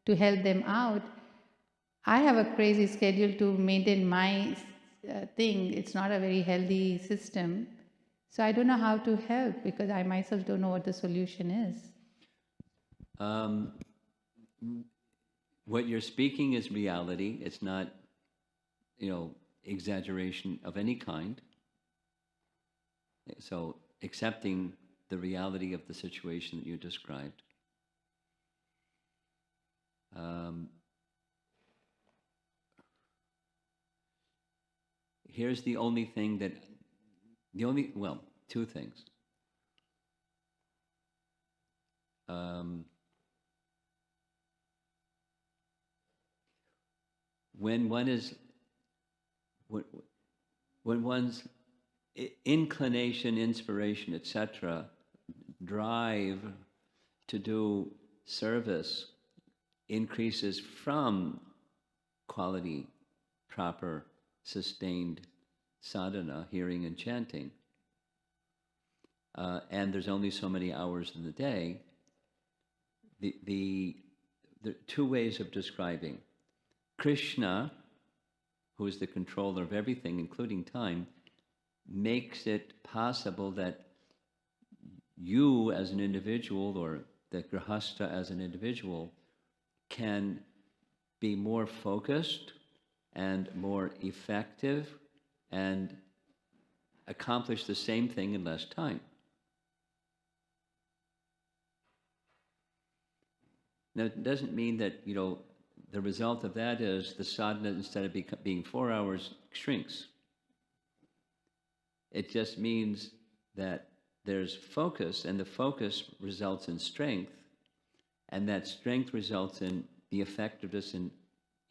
to help them out, I have a crazy schedule to maintain my thing. It's not a very healthy system. So I don't know how to help because I myself don't know what the solution is. What you're speaking is reality. It's not, exaggeration of any kind. So accepting the reality of the situation that you described. Here's the only thing that, two things. When one's inclination, inspiration, etc., drive to do service increases from quality, proper, sustained sadhana, hearing and chanting, and there's only so many hours in the day, the two ways of describing. Krishna, who is the controller of everything, including time, makes it possible that you as an individual, or the grihastha as an individual, can be more focused and more effective and accomplish the same thing in less time. Now, it doesn't mean that, the result of that is the sadhana, instead of being 4 hours, shrinks. It just means that there's focus, and the focus results in strength, and that strength results in the effectiveness in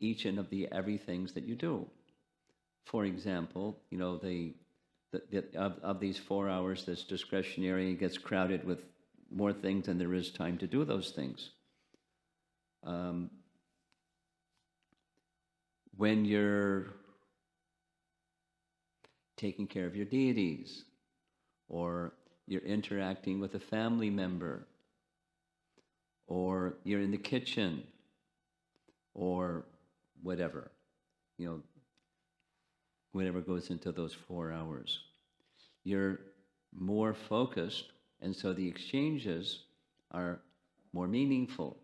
each and of the everythings that you do. For example, of these 4 hours that's discretionary, and gets crowded with more things than there is time to do those things. When you're taking care of your deities, or you're interacting with a family member, or you're in the kitchen, or whatever, whatever goes into those 4 hours, you're more focused, and so the exchanges are more meaningful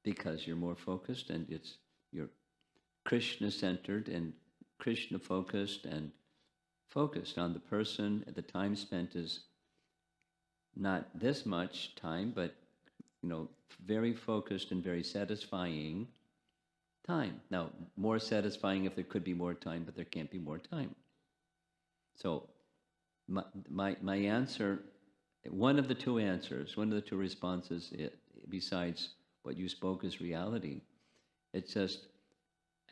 because you're more focused, and you're Krishna-centered and Krishna-focused and focused on the person. The time spent is not this much time, but very focused and very satisfying time. Now, more satisfying if there could be more time, but there can't be more time. So my answer, one of the two answers, one of the two responses, besides what you spoke as reality, it's just,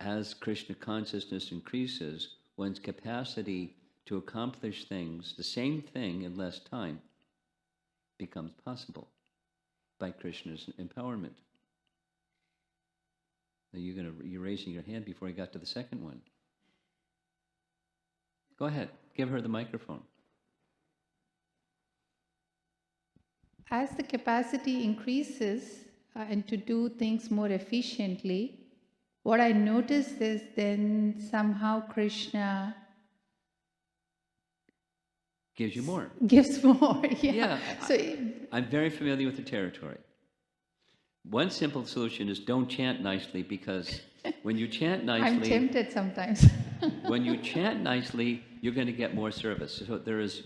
as Krishna consciousness increases, one's capacity to accomplish things, the same thing in less time, becomes possible by Krishna's empowerment. Now you're raising your hand before I got to the second one. Go ahead, give her the microphone. As the capacity increases and to do things more efficiently, what I noticed is then somehow Krishna Gives you more. gives more. Yeah, So I'm very familiar with the territory. One simple solution is don't chant nicely, because when you chant nicely, I'm tempted sometimes. when you chant nicely, you're going to get more service. So there is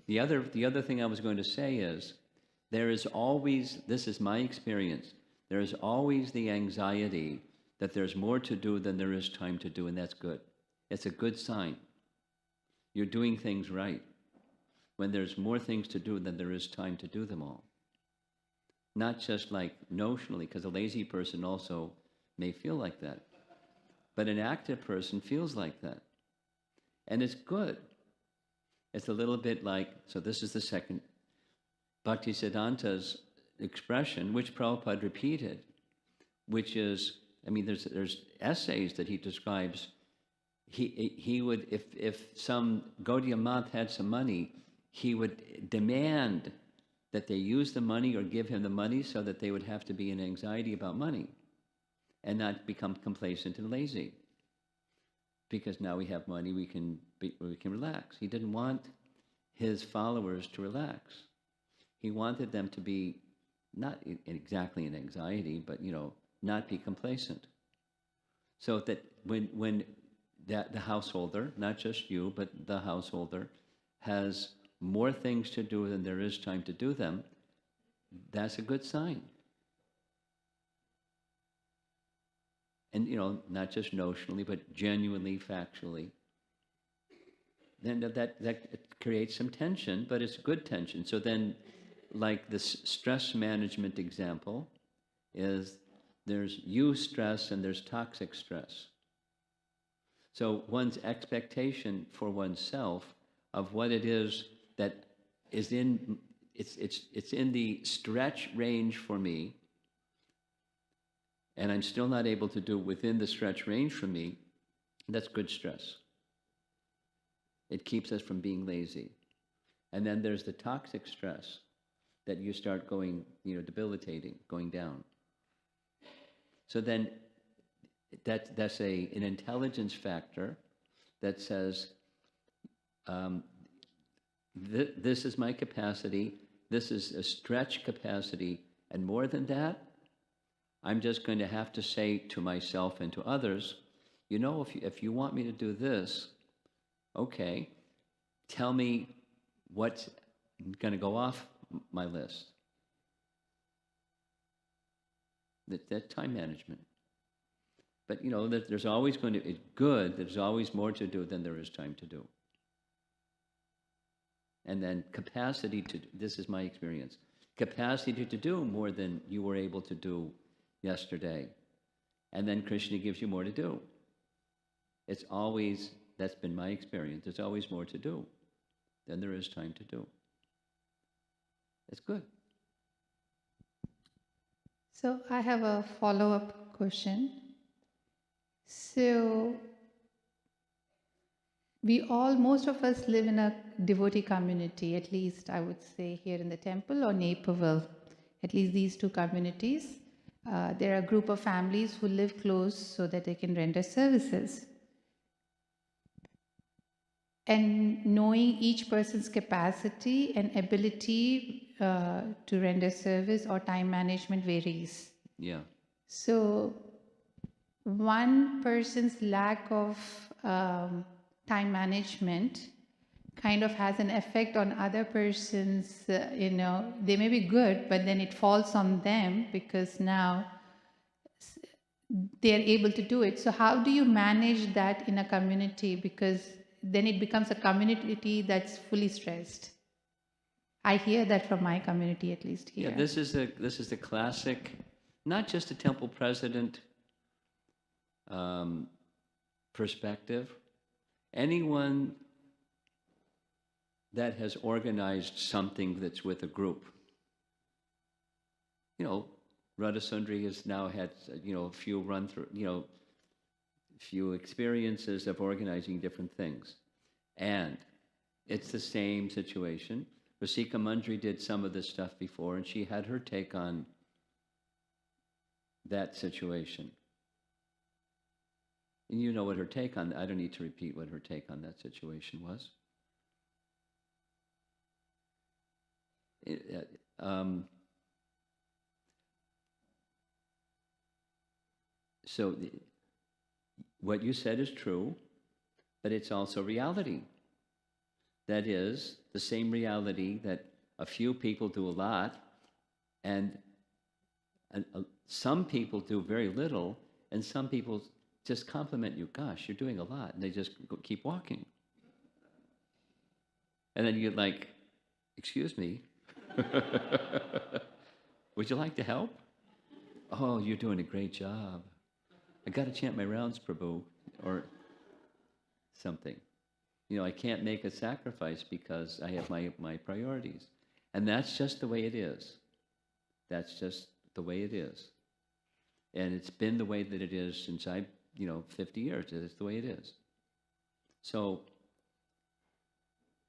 the other thing I was going to say is, there is always, this is my experience, there is always the anxiety that there's more to do than there is time to do, and that's good. It's a good sign. You're doing things right when there's more things to do than there is time to do them all. Not just like notionally, because a lazy person also may feel like that. But an active person feels like that. And it's good. It's a little bit like, so this is the second, Bhaktisiddhanta's expression, which Prabhupada repeated, which is, I mean, there's essays that he describes. He would, if some Gaudiya Math had some money, he would demand that they use the money or give him the money so that they would have to be in anxiety about money and not become complacent and lazy. Because now we have money, we can relax. He didn't want his followers to relax. He wanted them to be not exactly in anxiety, but not be complacent. So that when the householder, not just you, but the householder, has more things to do than there is time to do them, that's a good sign. And not just notionally, but genuinely, factually. Then that creates some tension, but it's good tension. So then, like this stress management example, is there's eustress and there's toxic stress. So one's expectation for oneself of what it is that is in it's in the stretch range for me, and I'm still not able to do within the stretch range for me, that's good stress. It keeps us from being lazy. And then there's the toxic stress that you start going, debilitating, going down. So then that's an intelligence factor that says, this is my capacity, this is a stretch capacity, and more than that, I'm just going to have to say to myself and to others, if you want me to do this, okay, tell me what's going to go off my list. That's time management. But there's always going to, it's good, there's always more to do than there is time to do. And then capacity to, this is my experience, capacity to do more than you were able to do yesterday. And then Krishna gives you more to do. It's always, that's been my experience, there's always more to do than there is time to do. It's good. So I have a follow-up question. So most of us live in a devotee community, at least I would say here in the temple or Naperville, at least these two communities. There are a group of families who live close so that they can render services. And knowing each person's capacity and ability to render service or time management varies. Yeah. So one person's lack of time management kind of has an effect on other persons, they may be good, but then it falls on them because now they're able to do it. So how do you manage that in a community? Because then it becomes a community that's fully stressed. I hear that from my community, at least here. Yeah, this is the classic, not just a temple president perspective. Anyone that has organized something that's with a group. Radha Sundari has now had, a few run-through, few experiences of organizing different things. And it's the same situation. Rasika Mandri did some of this stuff before, and she had her take on that situation. And you know what her take on, I don't need to repeat what her take on that situation was. So what you said is true, but it's also reality. That is the same reality that a few people do a lot, and some people do very little, and some people just compliment you, gosh, you're doing a lot, and they just keep walking. And then you're like, excuse me, would you like to help? Oh, you're doing a great job. I got to chant my rounds, Prabhu, or something. I can't make a sacrifice because I have my priorities. And that's just the way it is. That's just the way it is. And it's been the way that it is since 50 years. It's the way it is. So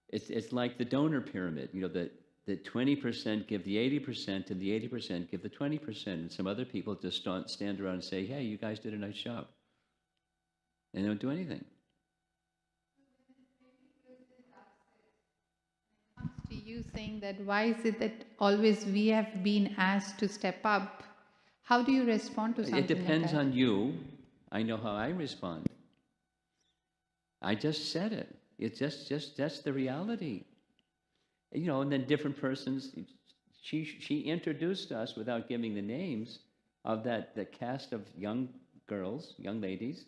it's like the donor pyramid, that 20% give the 80% and the 80% give the 20%. And some other people just stand around and say, hey, you guys did a nice job. And they don't do anything. To you saying that why is it that always we have been asked to step up? How do you respond to something It depends like that? on you. I know how I respond. I just said it. It's just that's the reality. And then different persons. She introduced us without giving the names of the cast of young girls, young ladies,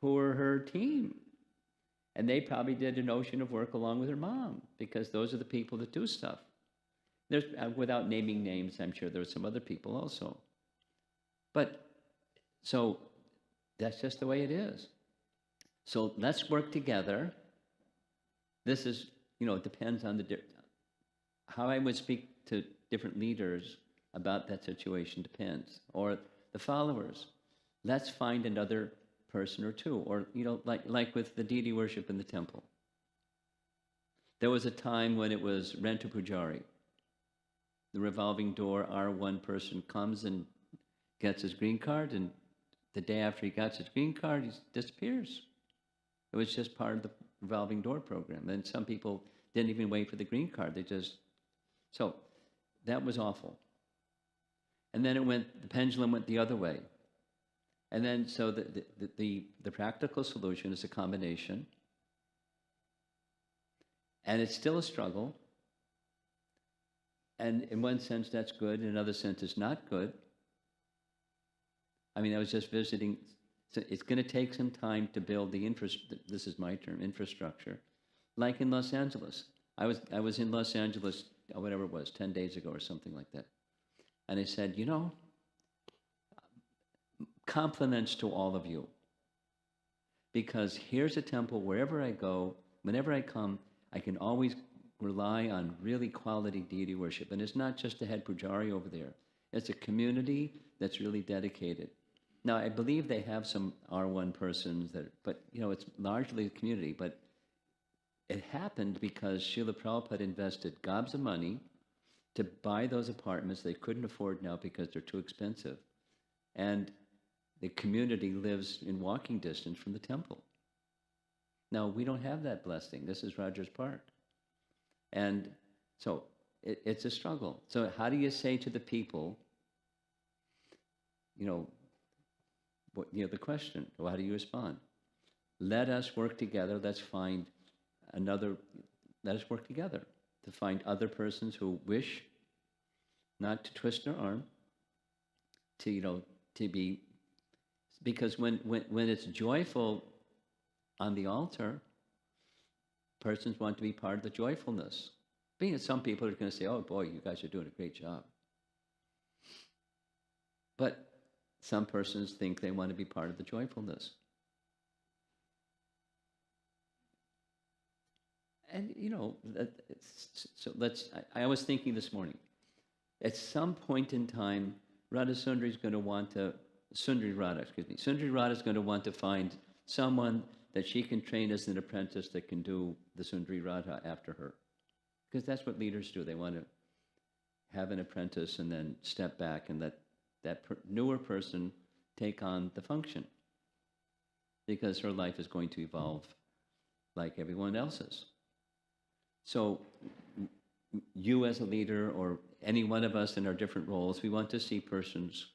who were her team. And they probably did an ocean of work along with her mom, because those are the people that do stuff. There's, without naming names, I'm sure there were some other people also. But, so, that's just the way it is. So let's work together. This is, it depends on how I would speak to different leaders about that situation depends. Or the followers. Let's find another person or two, or like with the deity worship in the temple. There was a time when it was Renta Pujari. The revolving door, our one person comes and gets his green card, and the day after he got his green card, he disappears. It was just part of the revolving door program. And some people didn't even wait for the green card. So that was awful. And then the pendulum went the other way. And then, so the practical solution is a combination. And it's still a struggle. And in one sense, that's good. In another sense, it's not good. I mean, I was just visiting. So it's going to take some time to build the this is my term, infrastructure. Like in Los Angeles. I was in Los Angeles, whatever it was, 10 days ago or something like that. And I said, compliments to all of you, because here's a temple wherever I go, whenever I come, I can always rely on really quality deity worship. And it's not just the head pujari over there. It's a community that's really dedicated. Now, I believe they have some R1 persons, but it's largely a community. But it happened because Srila Prabhupada invested gobs of money to buy those apartments they couldn't afford now because they're too expensive. And the community lives in walking distance from the temple. Now, we don't have that blessing. This is Rogers Park. And so it's a struggle. So how do you say to the people, the question, well, how do you respond? Let us work together. Let us work together to find other persons who wish not to twist their arm, to be. Because when it's joyful on the altar, persons want to be part of the joyfulness. Some people are going to say, oh boy, you guys are doing a great job. But some persons think they want to be part of the joyfulness. And I was thinking this morning, at some point in time, Radha Sundari is going to want to Sundari Radha is going to want to find someone that she can train as an apprentice that can do the Sundari Radha after her. Because that's what leaders do. They want to have an apprentice and then step back and let that newer person take on the function. Because her life is going to evolve like everyone else's. So you as a leader, or any one of us in our different roles, we want to see persons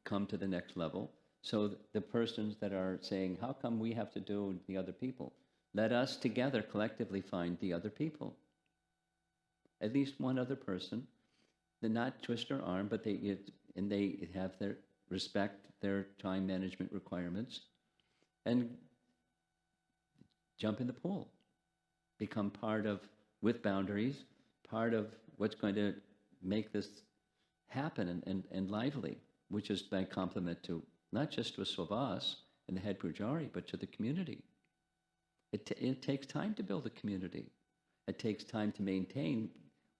come to the next level. So the persons that are saying, how come we have to do the other people? Let us together collectively find the other people. At least one other person. They not twist their arm, but they have their respect their time management requirements and jump in the pool. Become part of, with boundaries, part of what's going to make this happen and lively. which is by compliment to not just to Svabhas and the head pujari, but to the community. It takes time to build a community. It takes time to maintain.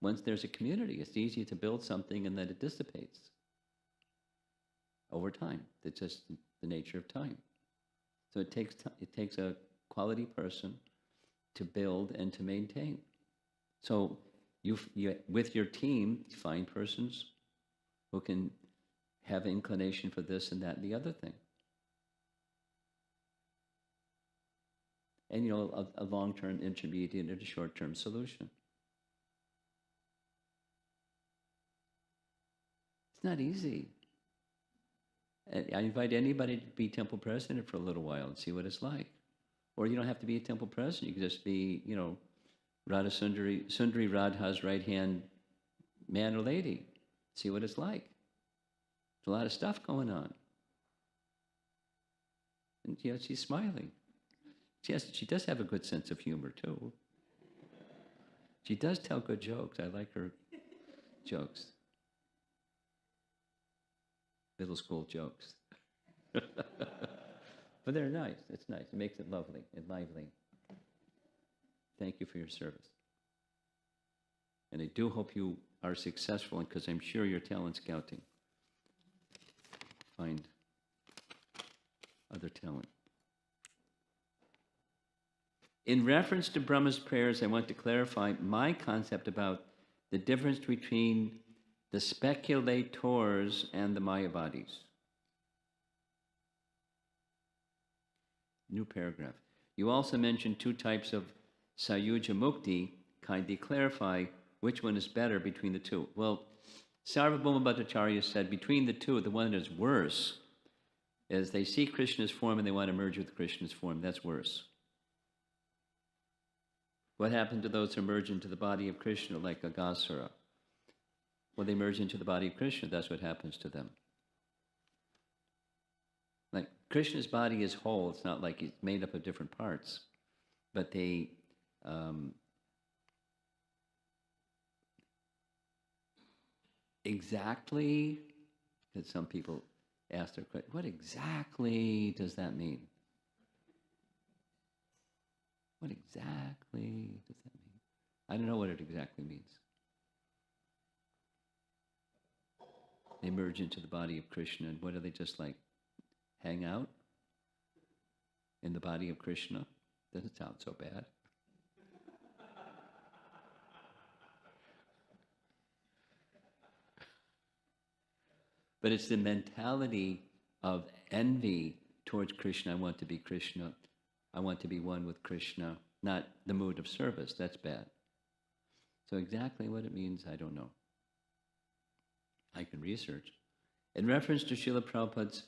Once there's a community, it's easy to build something and then it dissipates over time. It's just the nature of time. So it takes a quality person to build and to maintain. So you with your team, find persons who can have inclination for this and that and the other thing. And a long-term, intermediate, and a short-term solution. It's not easy. I invite anybody to be temple president for a little while and see what it's like. Or you don't have to be a temple president. You can just be, Radha Sundari Radha's right-hand man or lady. See what it's like. There's a lot of stuff going on. And she's smiling. She does have a good sense of humor, too. She does tell good jokes. I like her jokes. Middle school jokes. But they're nice. It's nice. It makes it lovely and lively. Thank you for your service. And I do hope you are successful, because I'm sure you're talent scouting. Find other talent. In reference to Brahma's prayers, I want to clarify my concept about the difference between the speculators and the Mayavadis. New paragraph. You also mentioned two types of Sayuja Mukti. Kindly clarify which one is better between the two. Well, Sarvabhauma Bhattacharya said between the two, the one that is worse is they see Krishna's form and they want to merge with Krishna's form. That's worse. What happened to those who merge into the body of Krishna, like Aghasura? Well, they merge into the body of Krishna. That's what happens to them. Like, Krishna's body is whole. It's not like he's made up of different parts. But they exactly, because some people ask their question, what exactly does that mean? What exactly does that mean? I don't know what it exactly means. They merge into the body of Krishna, and what are they, just like hang out in the body of Krishna? Doesn't sound so bad. But it's the mentality of envy towards Krishna. I want to be Krishna. I want to be one with Krishna, not the mood of service. That's bad. So exactly what it means, I don't know. I can research. In reference to Srila Prabhupada's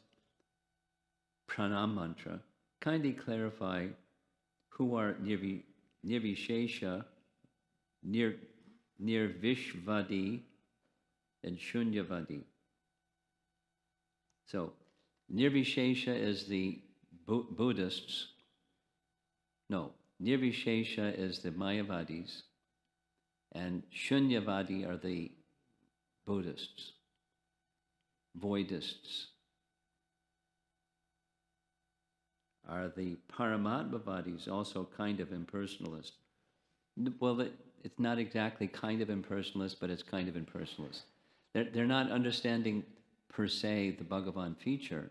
pranam mantra, kindly clarify who are nirvishesha, nirvishvadi, and shunyavadi. So, nirvishesha is the Buddhists. No, nirvishesha is the Mayavadis, and shunyavadi are the Buddhists, Voidists. Are the Paramatmavadis also kind of impersonalist? Well, it's not exactly kind of impersonalist, but it's kind of impersonalist. They're not understanding per se the Bhagavan feature.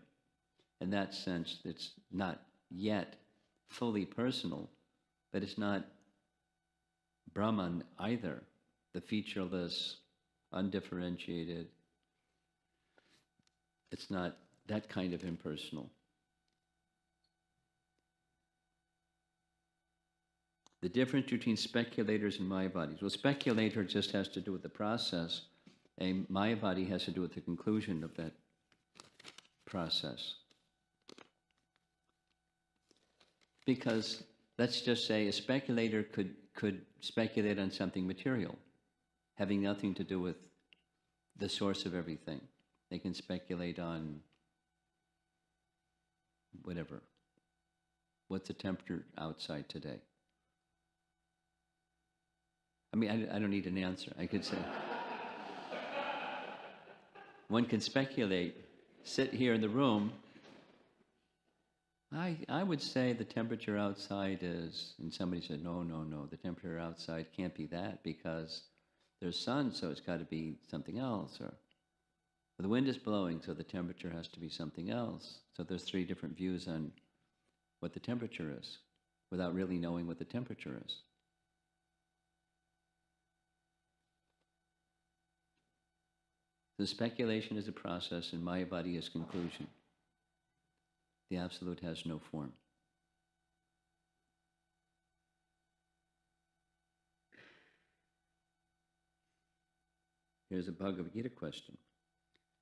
In that sense, it's not yet fully personal, but it's not Brahman either, the featureless, undifferentiated. It's not that kind of impersonal. The difference between speculators and Mayavadis. Well, speculator just has to do with the process. A Mayavadi has to do with the conclusion of that process. Because let's just say a speculator could speculate on something material, having nothing to do with the source of everything. They can speculate on whatever. What's the temperature outside today? I mean, I don't need an answer. I could say, one can speculate sit here in the room, I would say the temperature outside is, and somebody said, no, no, no, the temperature outside can't be that because there's sun, so it's got to be something else. Or the wind is blowing, so the temperature has to be something else. So there's 3 different views on what the temperature is without really knowing what the temperature is. The speculation is a process and Mayavadi is conclusion. The Absolute has no form. Here's a Bhagavad Gita question.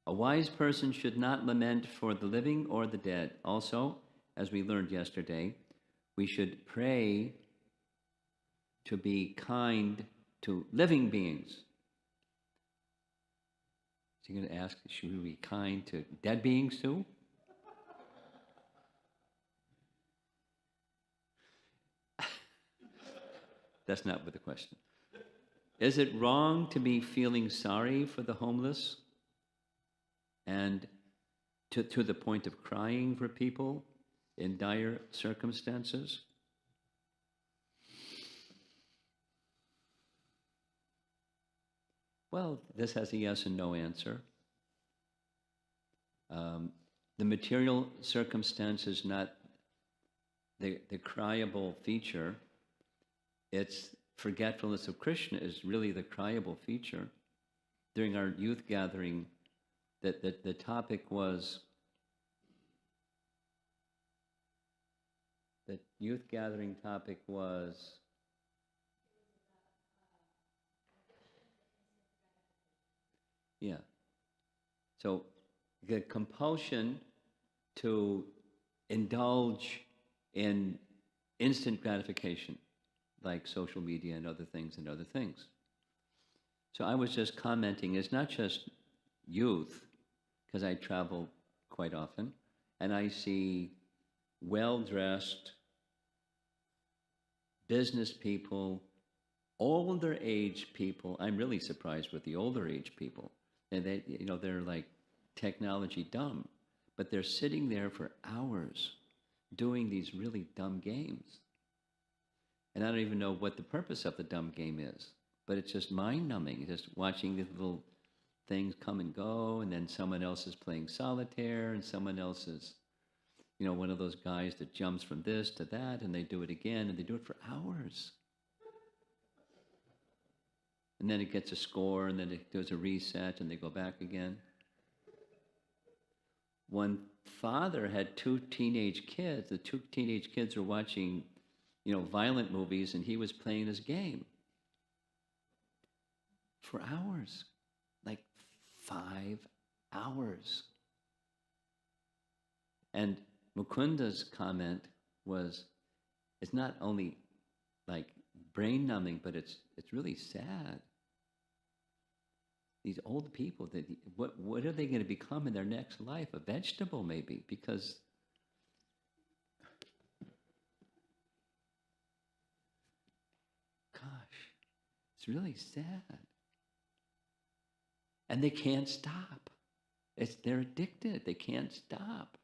A wise person should not lament for the living or the dead. Also, as we learned yesterday, we should pray to be kind to living beings. So you're going to ask, should we be kind to dead beings too? That's not what the question. Is it wrong to be feeling sorry for the homeless and to the point of crying for people in dire circumstances? Well, this has a yes and no answer. The material circumstance is not the cryable feature. It's forgetfulness of Krishna is really the cryable feature. During our youth gathering, the topic was, the youth gathering topic was, yeah. So the compulsion to indulge in instant gratification, like social media and other things. So I was just commenting, it's not just youth, because I travel quite often, and I see well-dressed business people, older age people. I'm really surprised with the older age people. And they, they're like technology dumb, but they're sitting there for hours doing these really dumb games. And I don't even know what the purpose of the dumb game is, but it's just mind-numbing, just watching these little things come and go, and then someone else is playing solitaire, and someone else is, one of those guys that jumps from this to that, and they do it again, and they do it for hours. And then it gets a score, and then it does a reset, and they go back again. One father had 2 teenage kids. The 2 teenage kids were watching violent movies, and he was playing his game for hours, like 5 hours. And Mukunda's comment was, it's not only like brain numbing, but it's really sad. These old people, what are they going to become in their next life? A vegetable, maybe, because it's really sad. And they can't stop. They're addicted. They can't stop.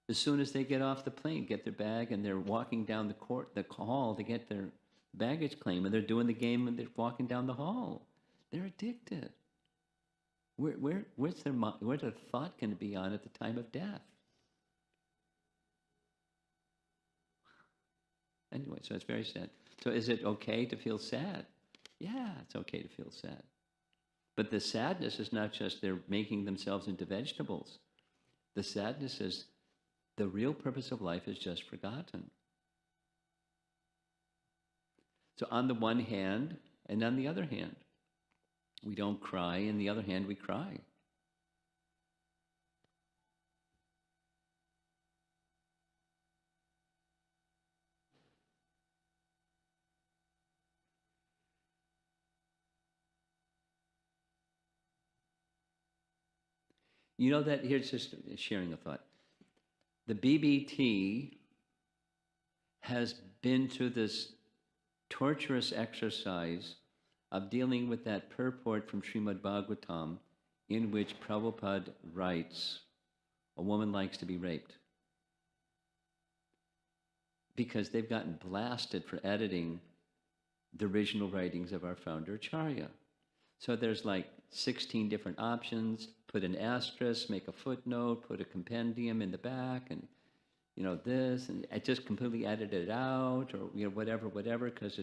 As soon as they get off the plane, get their bag, and they're walking down the hall to get their baggage claim, and they're doing the game, and they're walking down the hall. They're addicted. Where's their thought going to be on at the time of death? Anyway, so it's very sad. So is it okay to feel sad? Yeah, it's okay to feel sad. But the sadness is not just they're making themselves into vegetables. The sadness is the real purpose of life is just forgotten. So on the one hand, and on the other hand, we don't cry, and on the other hand, we cry. That here's just sharing a thought. The BBT has been through this torturous exercise of dealing with that purport from Srimad Bhagavatam in which Prabhupada writes, a woman likes to be raped. Because they've gotten blasted for editing the original writings of our founder Acharya. So there's like 16 different options, put an asterisk, make a footnote, put a compendium in the back, and this, and I just completely edited it out, or whatever, because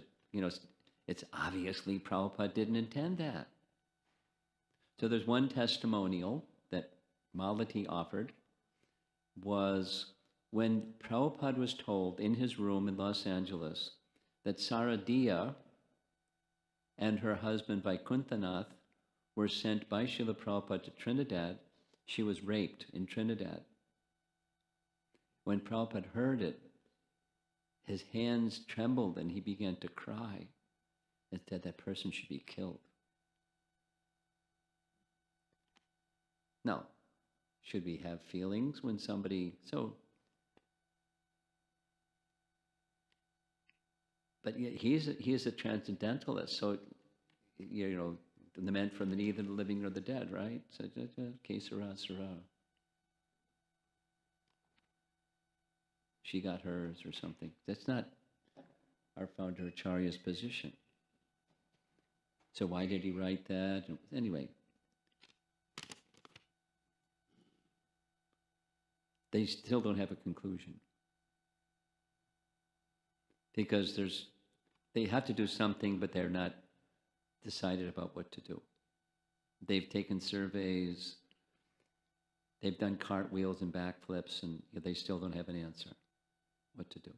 it's obviously Prabhupada didn't intend that. So there's one testimonial that Malati offered, was when Prabhupada was told in his room in Los Angeles that Saradiya and her husband Vaikuntanath were sent by Srila Prabhupada to Trinidad. She was raped in Trinidad. When Prabhupada heard it, his hands trembled and he began to cry and said that person should be killed. Now, should we have feelings when somebody, but he is a transcendentalist, so, the man from the neither the living nor the dead, right? So, Kesara Sara. She got hers or something. That's not our founder Acharya's position. So why did he write that? Anyway, they still don't have a conclusion. Because they have to do something, but they're not decided about what to do. They've taken surveys, they've done cartwheels and backflips, and they still don't have an answer what to do.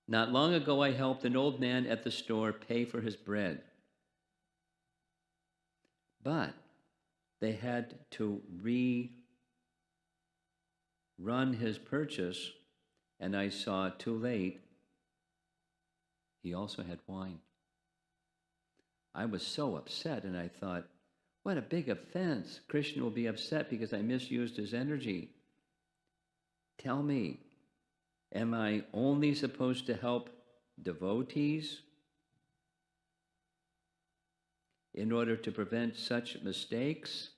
Not long ago, I helped an old man at the store pay for his bread. But they had to run his purchase, and I saw too late, he also had wine. I was so upset, and I thought, what a big offense. Krishna will be upset because I misused his energy. Tell me, am I only supposed to help devotees in order to prevent such mistakes?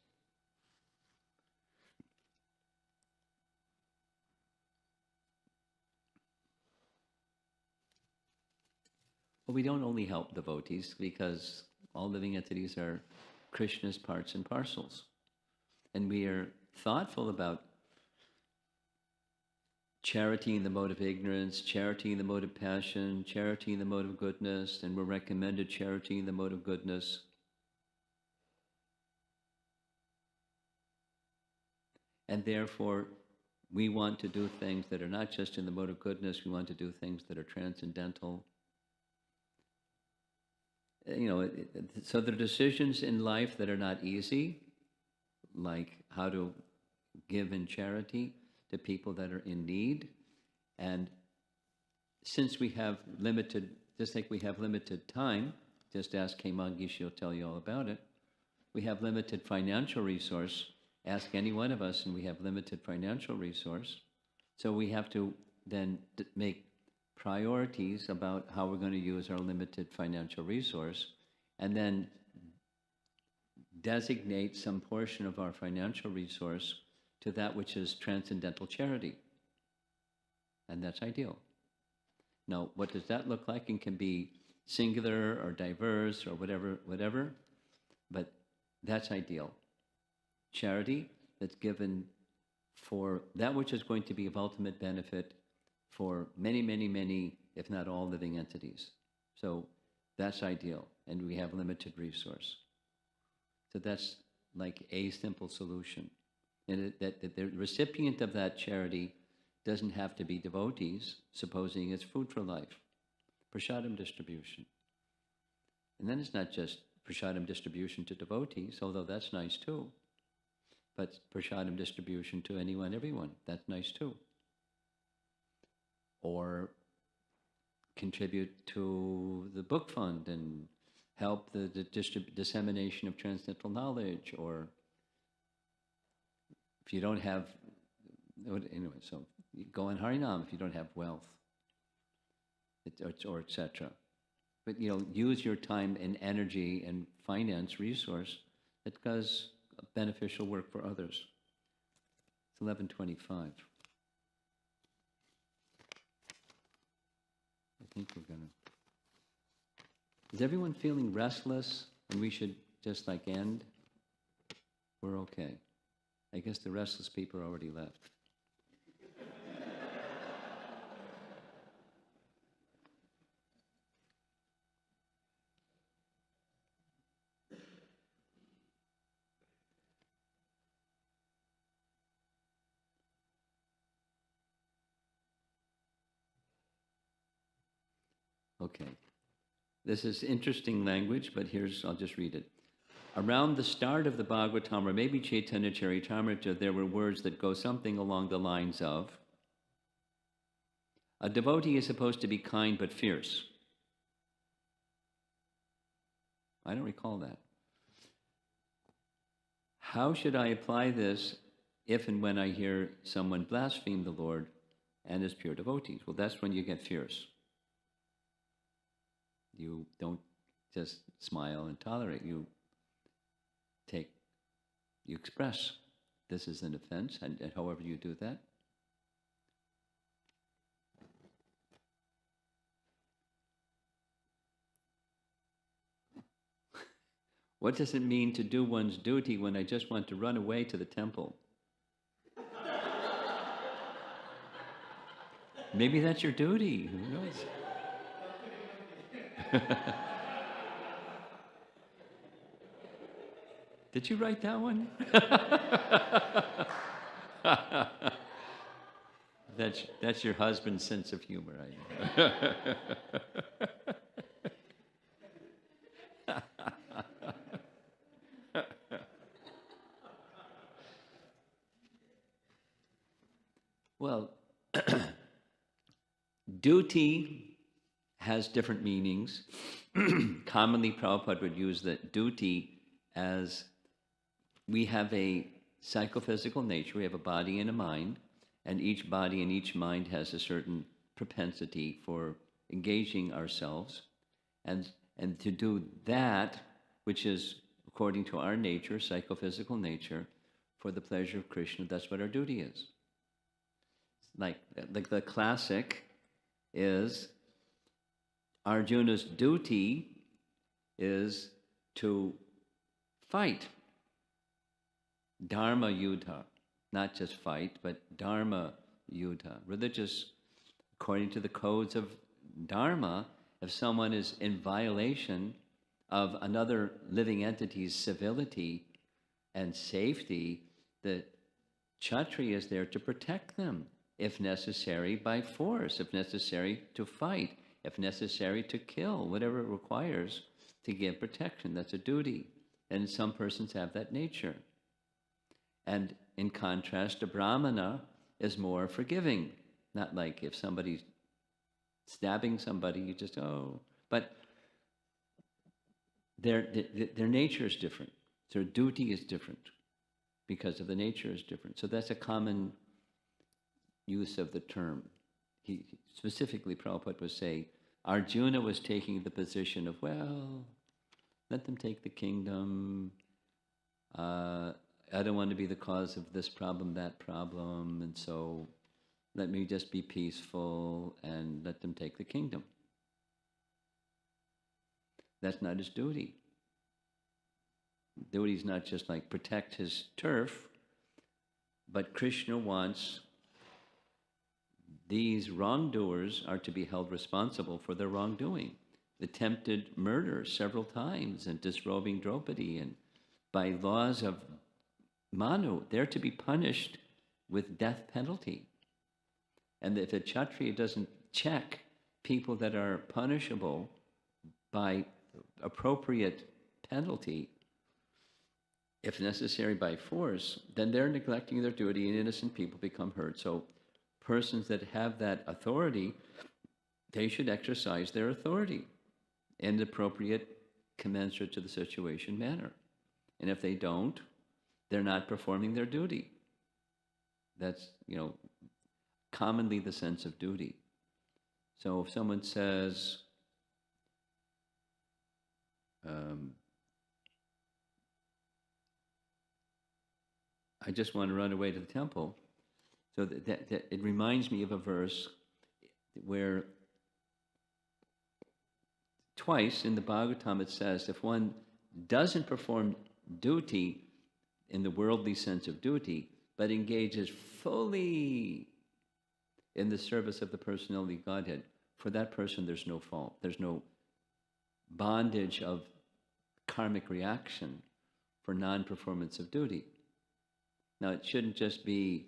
Well, we don't only help devotees because all living entities are Krishna's parts and parcels. And we are thoughtful about charity in the mode of ignorance, charity in the mode of passion, charity in the mode of goodness, and we're recommended charity in the mode of goodness. And therefore, we want to do things that are not just in the mode of goodness, we want to do things that are transcendental. So there are decisions in life that are not easy, like how to give in charity to people that are in need. And since we have limited, just like we have limited time, just ask Kemangi, she'll tell you all about it. We have limited financial resource. Ask any one of us, and we have limited financial resource. So we have to then make priorities about how we're going to use our limited financial resource, and then designate some portion of our financial resource to that which is transcendental charity. And that's ideal. Now, what does that look like? And can be singular or diverse or whatever, but that's ideal. Charity that's given for that which is going to be of ultimate benefit for many, many, many, if not all living entities. So that's ideal, and we have limited resource. So that's like a simple solution. And that the recipient of that charity doesn't have to be devotees, supposing it's food for life. Prasadam distribution. And then it's not just prasadam distribution to devotees, although that's nice too. But prasadam distribution to anyone, everyone, that's nice too. Or contribute to the book fund and help the dissemination of transcendental knowledge, or if you don't have, anyway, so you go on Harinam if you don't have wealth, or etc. But, use your time and energy and finance resource that does beneficial work for others. It's 11:25. I think we're going to... Is everyone feeling restless and we should just end? We're okay. I guess the restless people are already left. Okay. This is interesting language, but I'll just read it. Around the start of the Bhagavatam, or maybe Chaitanya Charitamrita, there were words that go something along the lines of, a devotee is supposed to be kind but fierce. I don't recall that. How should I apply this if and when I hear someone blaspheme the Lord and his pure devotees? Well, that's when you get fierce. You don't just smile and tolerate. You express this is an offense, and however you do that. What does it mean to do one's duty when I just want to run away to the temple? Maybe that's your duty. Who knows? Did you write that one? That's your husband's sense of humor, I know. Well, duty has different meanings. Commonly, Prabhupada would use that duty as we have a psychophysical nature, we have a body and a mind, and each body and each mind has a certain propensity for engaging ourselves. And to do that, which is according to our nature, psychophysical nature, for the pleasure of Krishna, that's what our duty is. Like the classic is Arjuna's duty is to fight. Dharma yuddha, not just fight, but dharma yuddha. Religious, according to the codes of dharma, if someone is in violation of another living entity's civility and safety, the Kshatriya is there to protect them, if necessary by force, if necessary to fight, if necessary to kill, whatever it requires to give protection. That's a duty. And some persons have that nature. And in contrast, a Brahmana is more forgiving. Not like if somebody's stabbing somebody, you just, but their nature is different. Their duty is different because of the nature is different. So that's a common use of the term. He specifically, Prabhupada would say, Arjuna was taking the position of, well, let them take the kingdom. I don't want to be the cause of this problem, that problem, and so let me just be peaceful and let them take the kingdom. That's not his duty. Duty is not just like protect his turf, but Krishna wants these wrongdoers are to be held responsible for their wrongdoing. Attempted murder several times and disrobing Draupadi, and by laws of Manu, they're to be punished with death penalty. And if a Kshatriya doesn't check people that are punishable by appropriate penalty, if necessary by force, then they're neglecting their duty and innocent people become hurt. So persons that have that authority, they should exercise their authority in the appropriate, commensurate to the situation manner. And if they don't, they're not performing their duty. That's, commonly the sense of duty. So if someone says, I just want to run away to the temple. So that it reminds me of a verse where twice in the Bhagavatam it says, if one doesn't perform duty in the worldly sense of duty, but engages fully in the service of the personality Godhead, for that person there's no fault. There's no bondage of karmic reaction for non-performance of duty. Now, it shouldn't just be,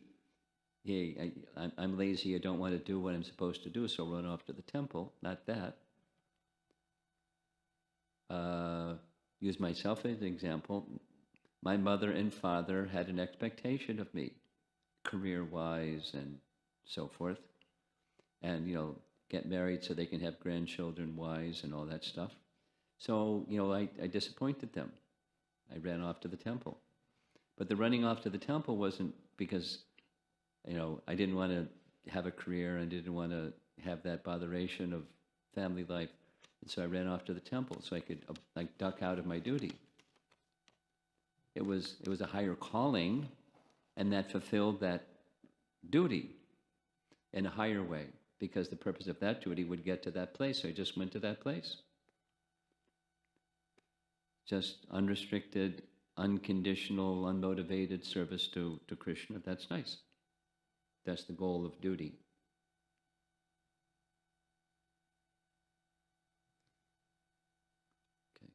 hey, I'm lazy, I don't want to do what I'm supposed to do, so run off to the temple. Not that. Use myself as an example. My mother and father had an expectation of me, career-wise and so forth. And, get married so they can have grandchildren wise and all that stuff. So, I disappointed them. I ran off to the temple. But the running off to the temple wasn't because, I didn't want to have a career and didn't want to have that botheration of family life. And so I ran off to the temple so I could duck out of my duty. It was a higher calling, and that fulfilled that duty in a higher way, because the purpose of that duty would get to that place. So I just went to that place. Just unrestricted, unconditional, unmotivated service to Krishna. That's nice. That's the goal of duty. Okay.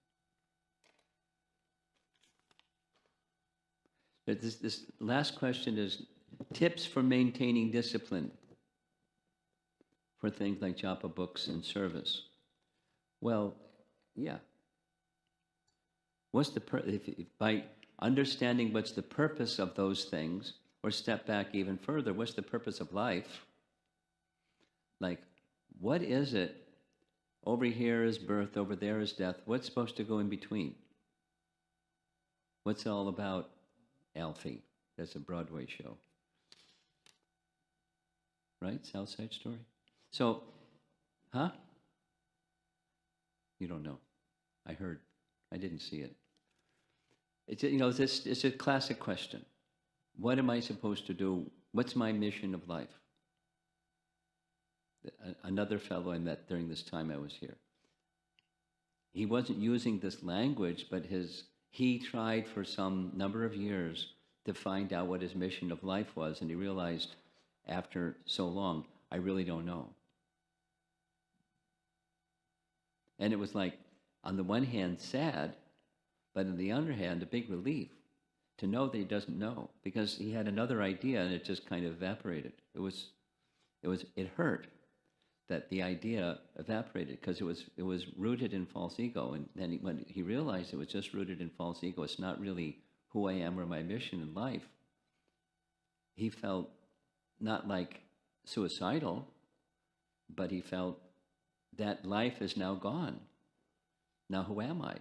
But this last question is tips for maintaining discipline for things like japa books and service. Well, yeah. What's the by understanding what's the purpose of those things, or step back even further, what's the purpose of life? Like, what is it? Over here is birth, over there is death. What's supposed to go in between? What's it all about, Alfie? That's a Broadway show. Right? South Side Story? So, huh? You don't know. I heard. I didn't see it. It's a classic question. What am I supposed to do? What's my mission of life? Another fellow I met during this time I was here, he wasn't using this language, but he tried for some number of years to find out what his mission of life was, and he realized after so long, I really don't know. And it was like, on the one hand, sad, but on the other hand, a big relief to know that he doesn't know, because he had another idea and it just kind of evaporated. It hurt that the idea evaporated, because it was rooted in false ego. And then when he realized it was just rooted in false ego, it's not really who I am or my mission in life, he felt not like suicidal, but he felt that life is now gone. Now who am I?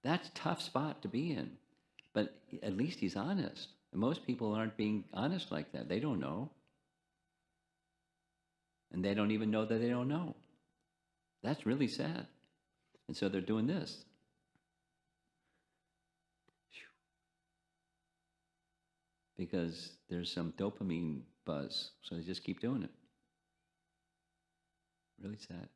That's a tough spot to be in, but at least he's honest. And most people aren't being honest like that. They don't know. And they don't even know that they don't know. That's really sad. And so they're doing this. Because there's some dopamine buzz, so they just keep doing it. Really sad.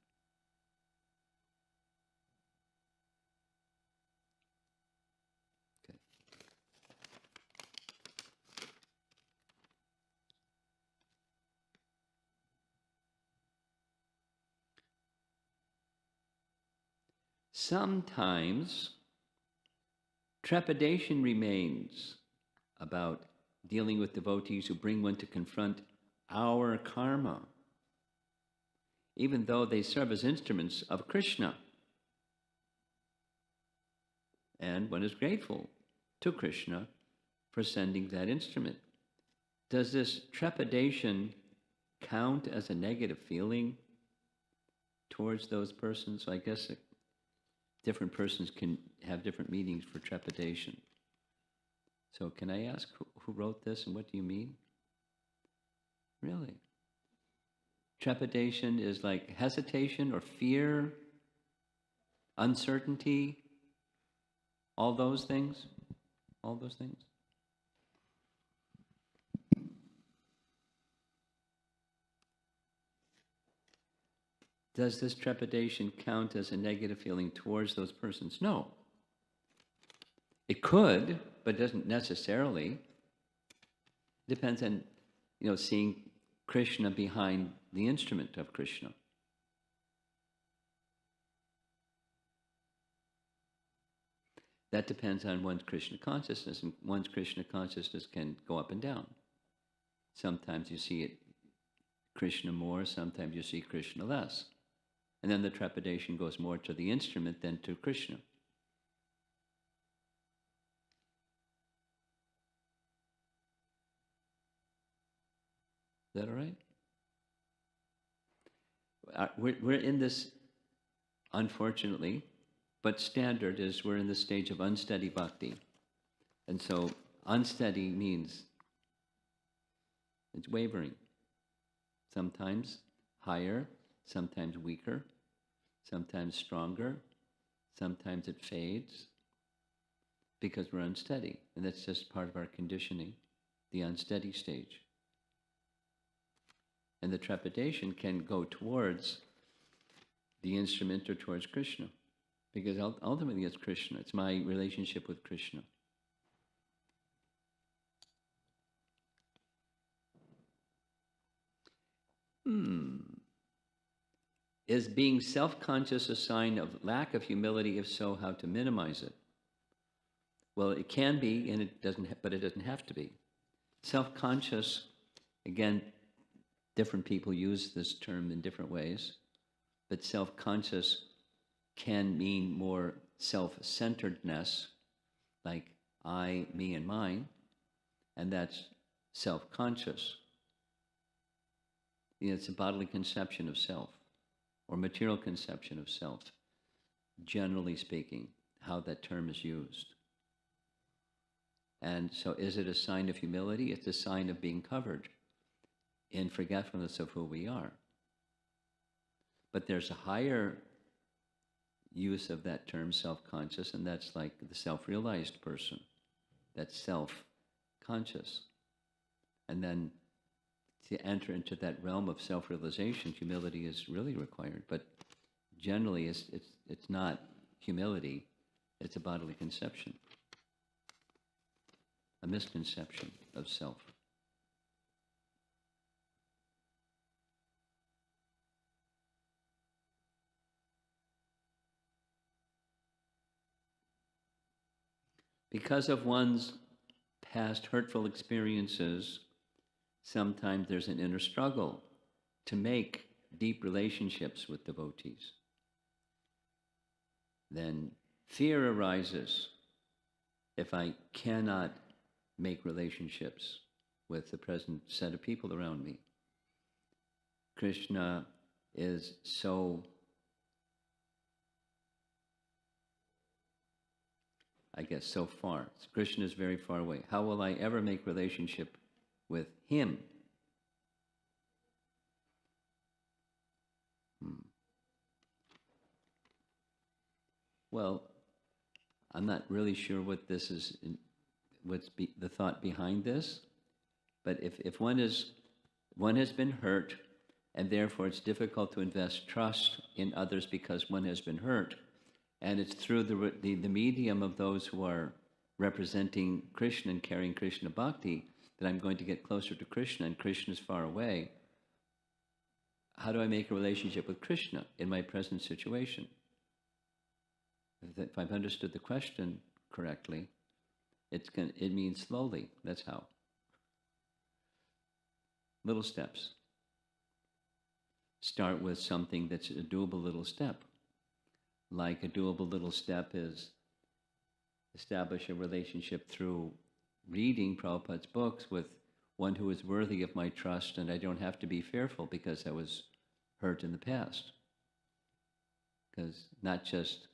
Okay. Sometimes trepidation remains about dealing with devotees who bring one to confront our karma, even though they serve as instruments of Krishna. And one is grateful to Krishna for sending that instrument. Does this trepidation count as a negative feeling towards those persons? So I guess different persons can have different meanings for trepidation. So can I ask who wrote this and what do you mean? Really? Trepidation is like hesitation or fear uncertainty, all those things? All those things? Does this trepidation count as a negative feeling towards those persons? No. It could, but doesn't necessarily. Depends on, seeing Krishna behind the instrument of Krishna. That depends on one's Krishna consciousness, and one's Krishna consciousness can go up and down. Sometimes you see it Krishna more, sometimes you see Krishna less. And then the trepidation goes more to the instrument than to Krishna. Is that all right? We're in this, unfortunately, but standard is we're in the stage of unsteady bhakti. And so unsteady means it's wavering. Sometimes higher, sometimes weaker, sometimes stronger, sometimes it fades because we're unsteady. And that's just part of our conditioning, the unsteady stage. And the trepidation can go towards the instrument or towards Krishna. Because ultimately it's Krishna. It's my relationship with Krishna. Is being self-conscious a sign of lack of humility? If so, how to minimize it? Well, it can be, and but it doesn't have to be. Self-conscious, again, different people use this term in different ways, but self-conscious can mean more self-centeredness, like I, me, and mine, and that's self-conscious. It's a bodily conception of self, or material conception of self, generally speaking, how that term is used. And so is it a sign of humility? It's a sign of being covered in forgetfulness of who we are. But there's a higher use of that term, self-conscious, and that's like the self-realized person. That's self-conscious. And then to enter into that realm of self-realization, humility is really required. But generally, it's not humility, it's a bodily conception, a misconception of self. Because of one's past hurtful experiences, sometimes there's an inner struggle to make deep relationships with devotees. Then fear arises if I cannot make relationships with the present set of people around me. Krishna is so, so far. Krishna is very far away. How will I ever make relationship with him? Well, I'm not really sure what this is, what's the thought behind this, but if one has been hurt, and therefore it's difficult to invest trust in others because one has been hurt, and it's through the medium of those who are representing Krishna and carrying Krishna bhakti that I'm going to get closer to Krishna, and Krishna is far away. How do I make a relationship with Krishna in my present situation? If I've understood the question correctly, it means slowly. That's how. Little steps. Start with something that's a doable little step. Like a doable little step is establish a relationship through reading Prabhupada's books with one who is worthy of my trust, and I don't have to be fearful because I was hurt in the past. Because not just,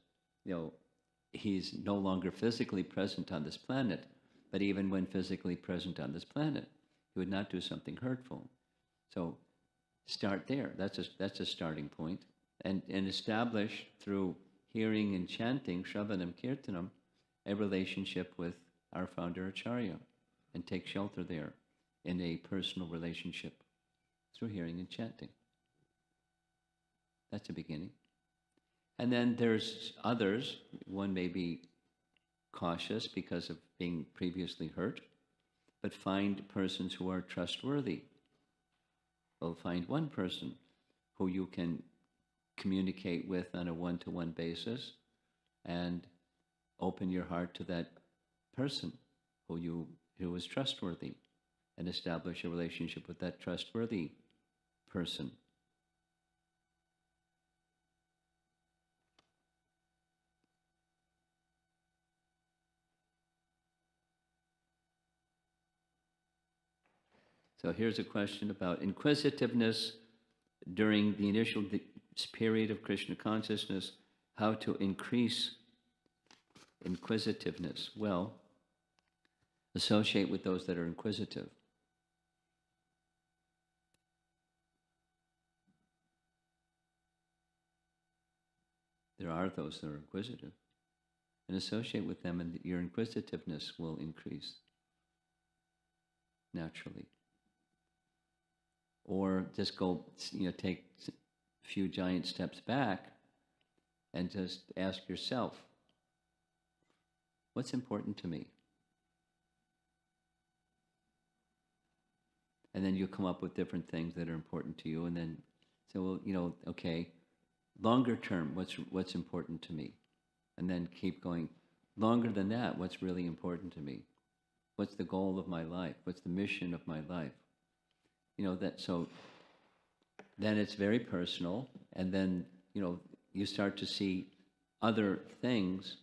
he's no longer physically present on this planet, but even when physically present on this planet, he would not do something hurtful. So start there. That's a starting point. And establish through hearing and chanting, Shravanam Kirtanam, a relationship with our founder Acharya, and take shelter there in a personal relationship through hearing and chanting. That's a beginning. And then there's others. One may be cautious because of being previously hurt, but find persons who are trustworthy. Well, find one person who you can communicate with on a one-to-one basis and open your heart to that person who is trustworthy, and establish a relationship with that trustworthy person. So here's a question about inquisitiveness during the initial period of Krishna consciousness, how to increase inquisitiveness. Well, associate with those that are inquisitive. There are those that are inquisitive. And associate with them, and your inquisitiveness will increase naturally. Or just go, take a few giant steps back and just ask yourself, what's important to me? And then you come up with different things that are important to you, and then say, well, okay, longer term, what's important to me? And then keep going, longer than that, what's really important to me? What's the goal of my life? What's the mission of my life? So then it's very personal, and then, you start to see other things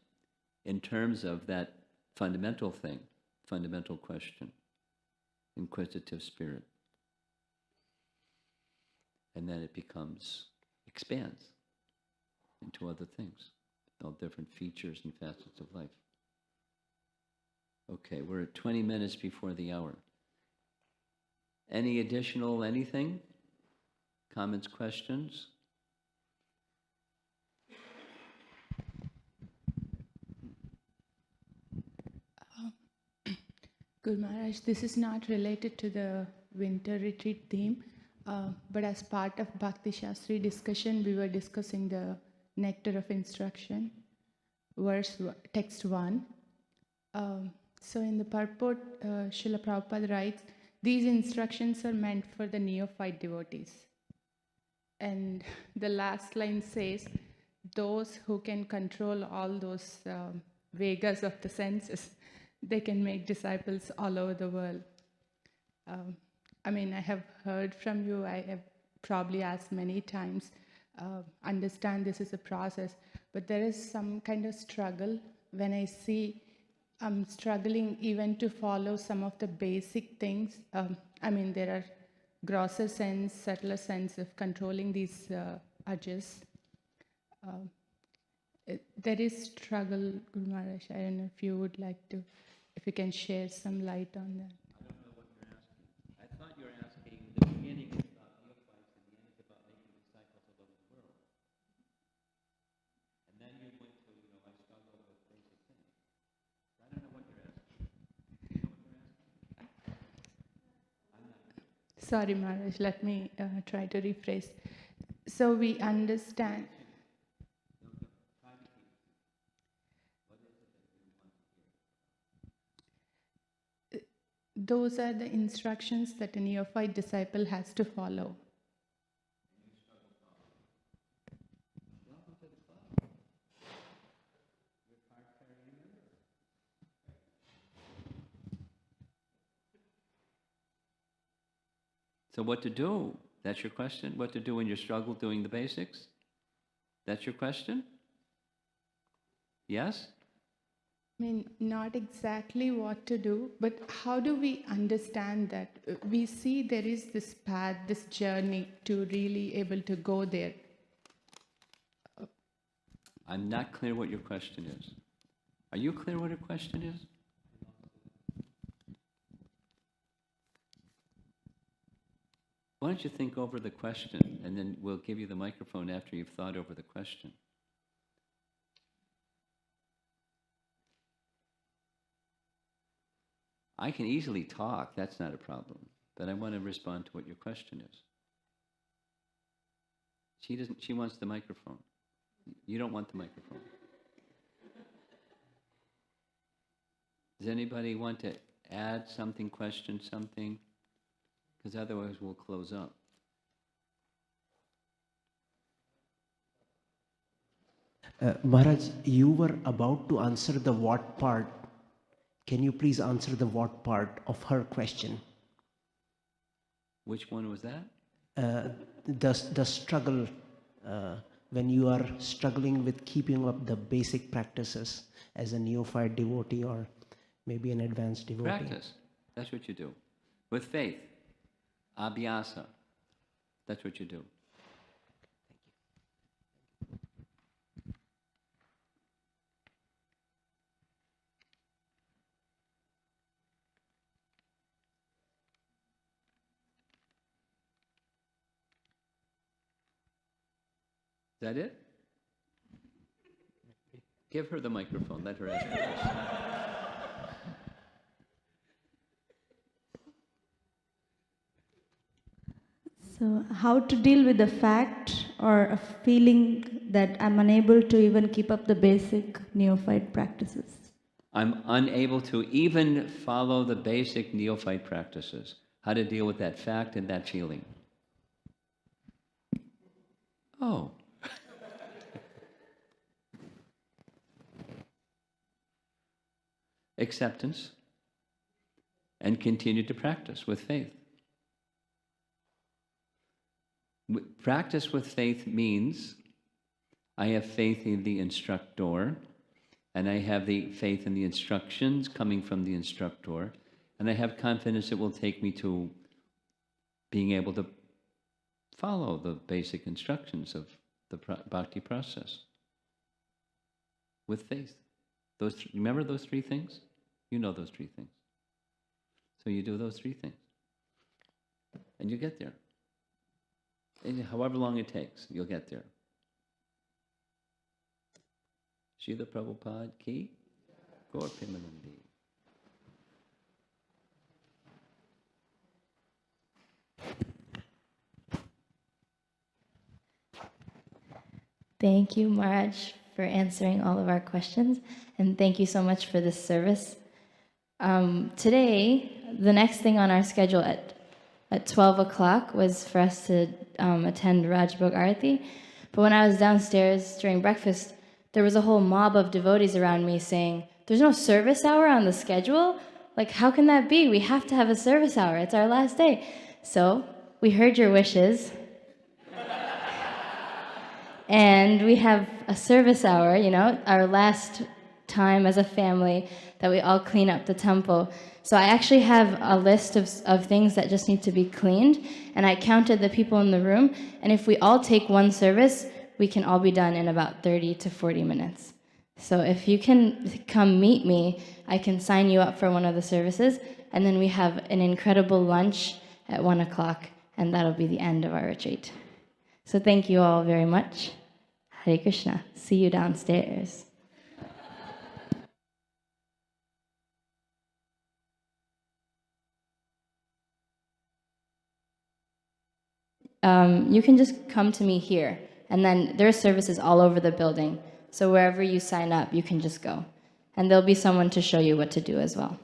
in terms of that fundamental thing, fundamental question, inquisitive spirit. And then it expands into other things, all different features and facets of life. Okay, we're at 20 minutes before the hour. Any additional anything? Comments, questions? Guru Maharaj, this is not related to the winter retreat theme, but as part of Bhakti Shastri discussion, we were discussing the nectar of instruction, text 1. So in the purport, Srila Prabhupada writes, these instructions are meant for the neophyte devotees. And the last line says, those who can control all those vegas of the senses, they can make disciples all over the world. I have heard from you, I have probably asked many times, understand this is a process, but there is some kind of struggle when I see I'm struggling even to follow some of the basic things. There are grosser sense, subtler sense of controlling these urges. There is struggle, Guru Maharaj. I don't know if you would like to, if you can share some light on that. I don't know what you're asking. I thought you were asking, the beginning is about neophytes and the end is about making disciples all over the world. And then you went to, I struggle with basic things. I don't know what you're asking. You know what you're asking? I'm not. Sorry, Maharaj, let me try to rephrase. So we understand. Those are the instructions that a neophyte disciple has to follow. So what to do? That's your question? What to do when you struggle doing the basics? That's your question? Yes? Not exactly what to do, but how do we understand that? We see there is this path, this journey to really able to go there. I'm not clear what your question is. Are you clear what your question is? Why don't you think over the question, and then we'll give you the microphone after you've thought over the question. I can easily talk, that's not a problem, but I want to respond to what your question is. She wants the microphone. You don't want the microphone. Does anybody want to add something, question something? Because otherwise we'll close up. Maharaj, you were about to answer the what part. Can you please answer the what part of her question? Which one was that? The struggle, when you are struggling with keeping up the basic practices as a neophyte devotee or maybe an advanced devotee. Practice. That's what you do. With faith. Abhyasa. That's what you do. Is that it? Give her the microphone. Let her ask the question. So, how to deal with the fact or a feeling that I'm unable to even keep up the basic neophyte practices? I'm unable to even follow the basic neophyte practices. How to deal with that fact and that feeling. Oh. Acceptance and continue to practice with faith. Practice with faith means I have faith in the instructor, and I have the faith in the instructions coming from the instructor, and I have confidence it will take me to being able to follow the basic instructions of the bhakti process with faith. Remember those three things? You know those three things. So you do those three things. And you get there. And however long it takes, you'll get there. Srila Prabhupada ki Gaur Premanandi. Thank you, Maharaj, for answering all of our questions. And thank you so much for this service. Today, the next thing on our schedule at 12 o'clock was for us to attend Rajbhog Arati. But when I was downstairs during breakfast, there was a whole mob of devotees around me saying, "There's no service hour on the schedule? Like, how can that be? We have to have a service hour. It's our last day." So we heard your wishes. And we have a service hour, our last time as a family that we all clean up the temple. So I actually have a list of things that just need to be cleaned, and I counted the people in the room, and if we all take one service, we can all be done in about 30 to 40 minutes. So if you can come meet me, I can sign you up for one of the services, and then we have an incredible lunch at 1 o'clock, and that'll be the end of our retreat. So thank you all very much. Hare Krishna. See you downstairs. You can just come to me here, and then there are services all over the building. So wherever you sign up, you can just go. And there'll be someone to show you what to do as well.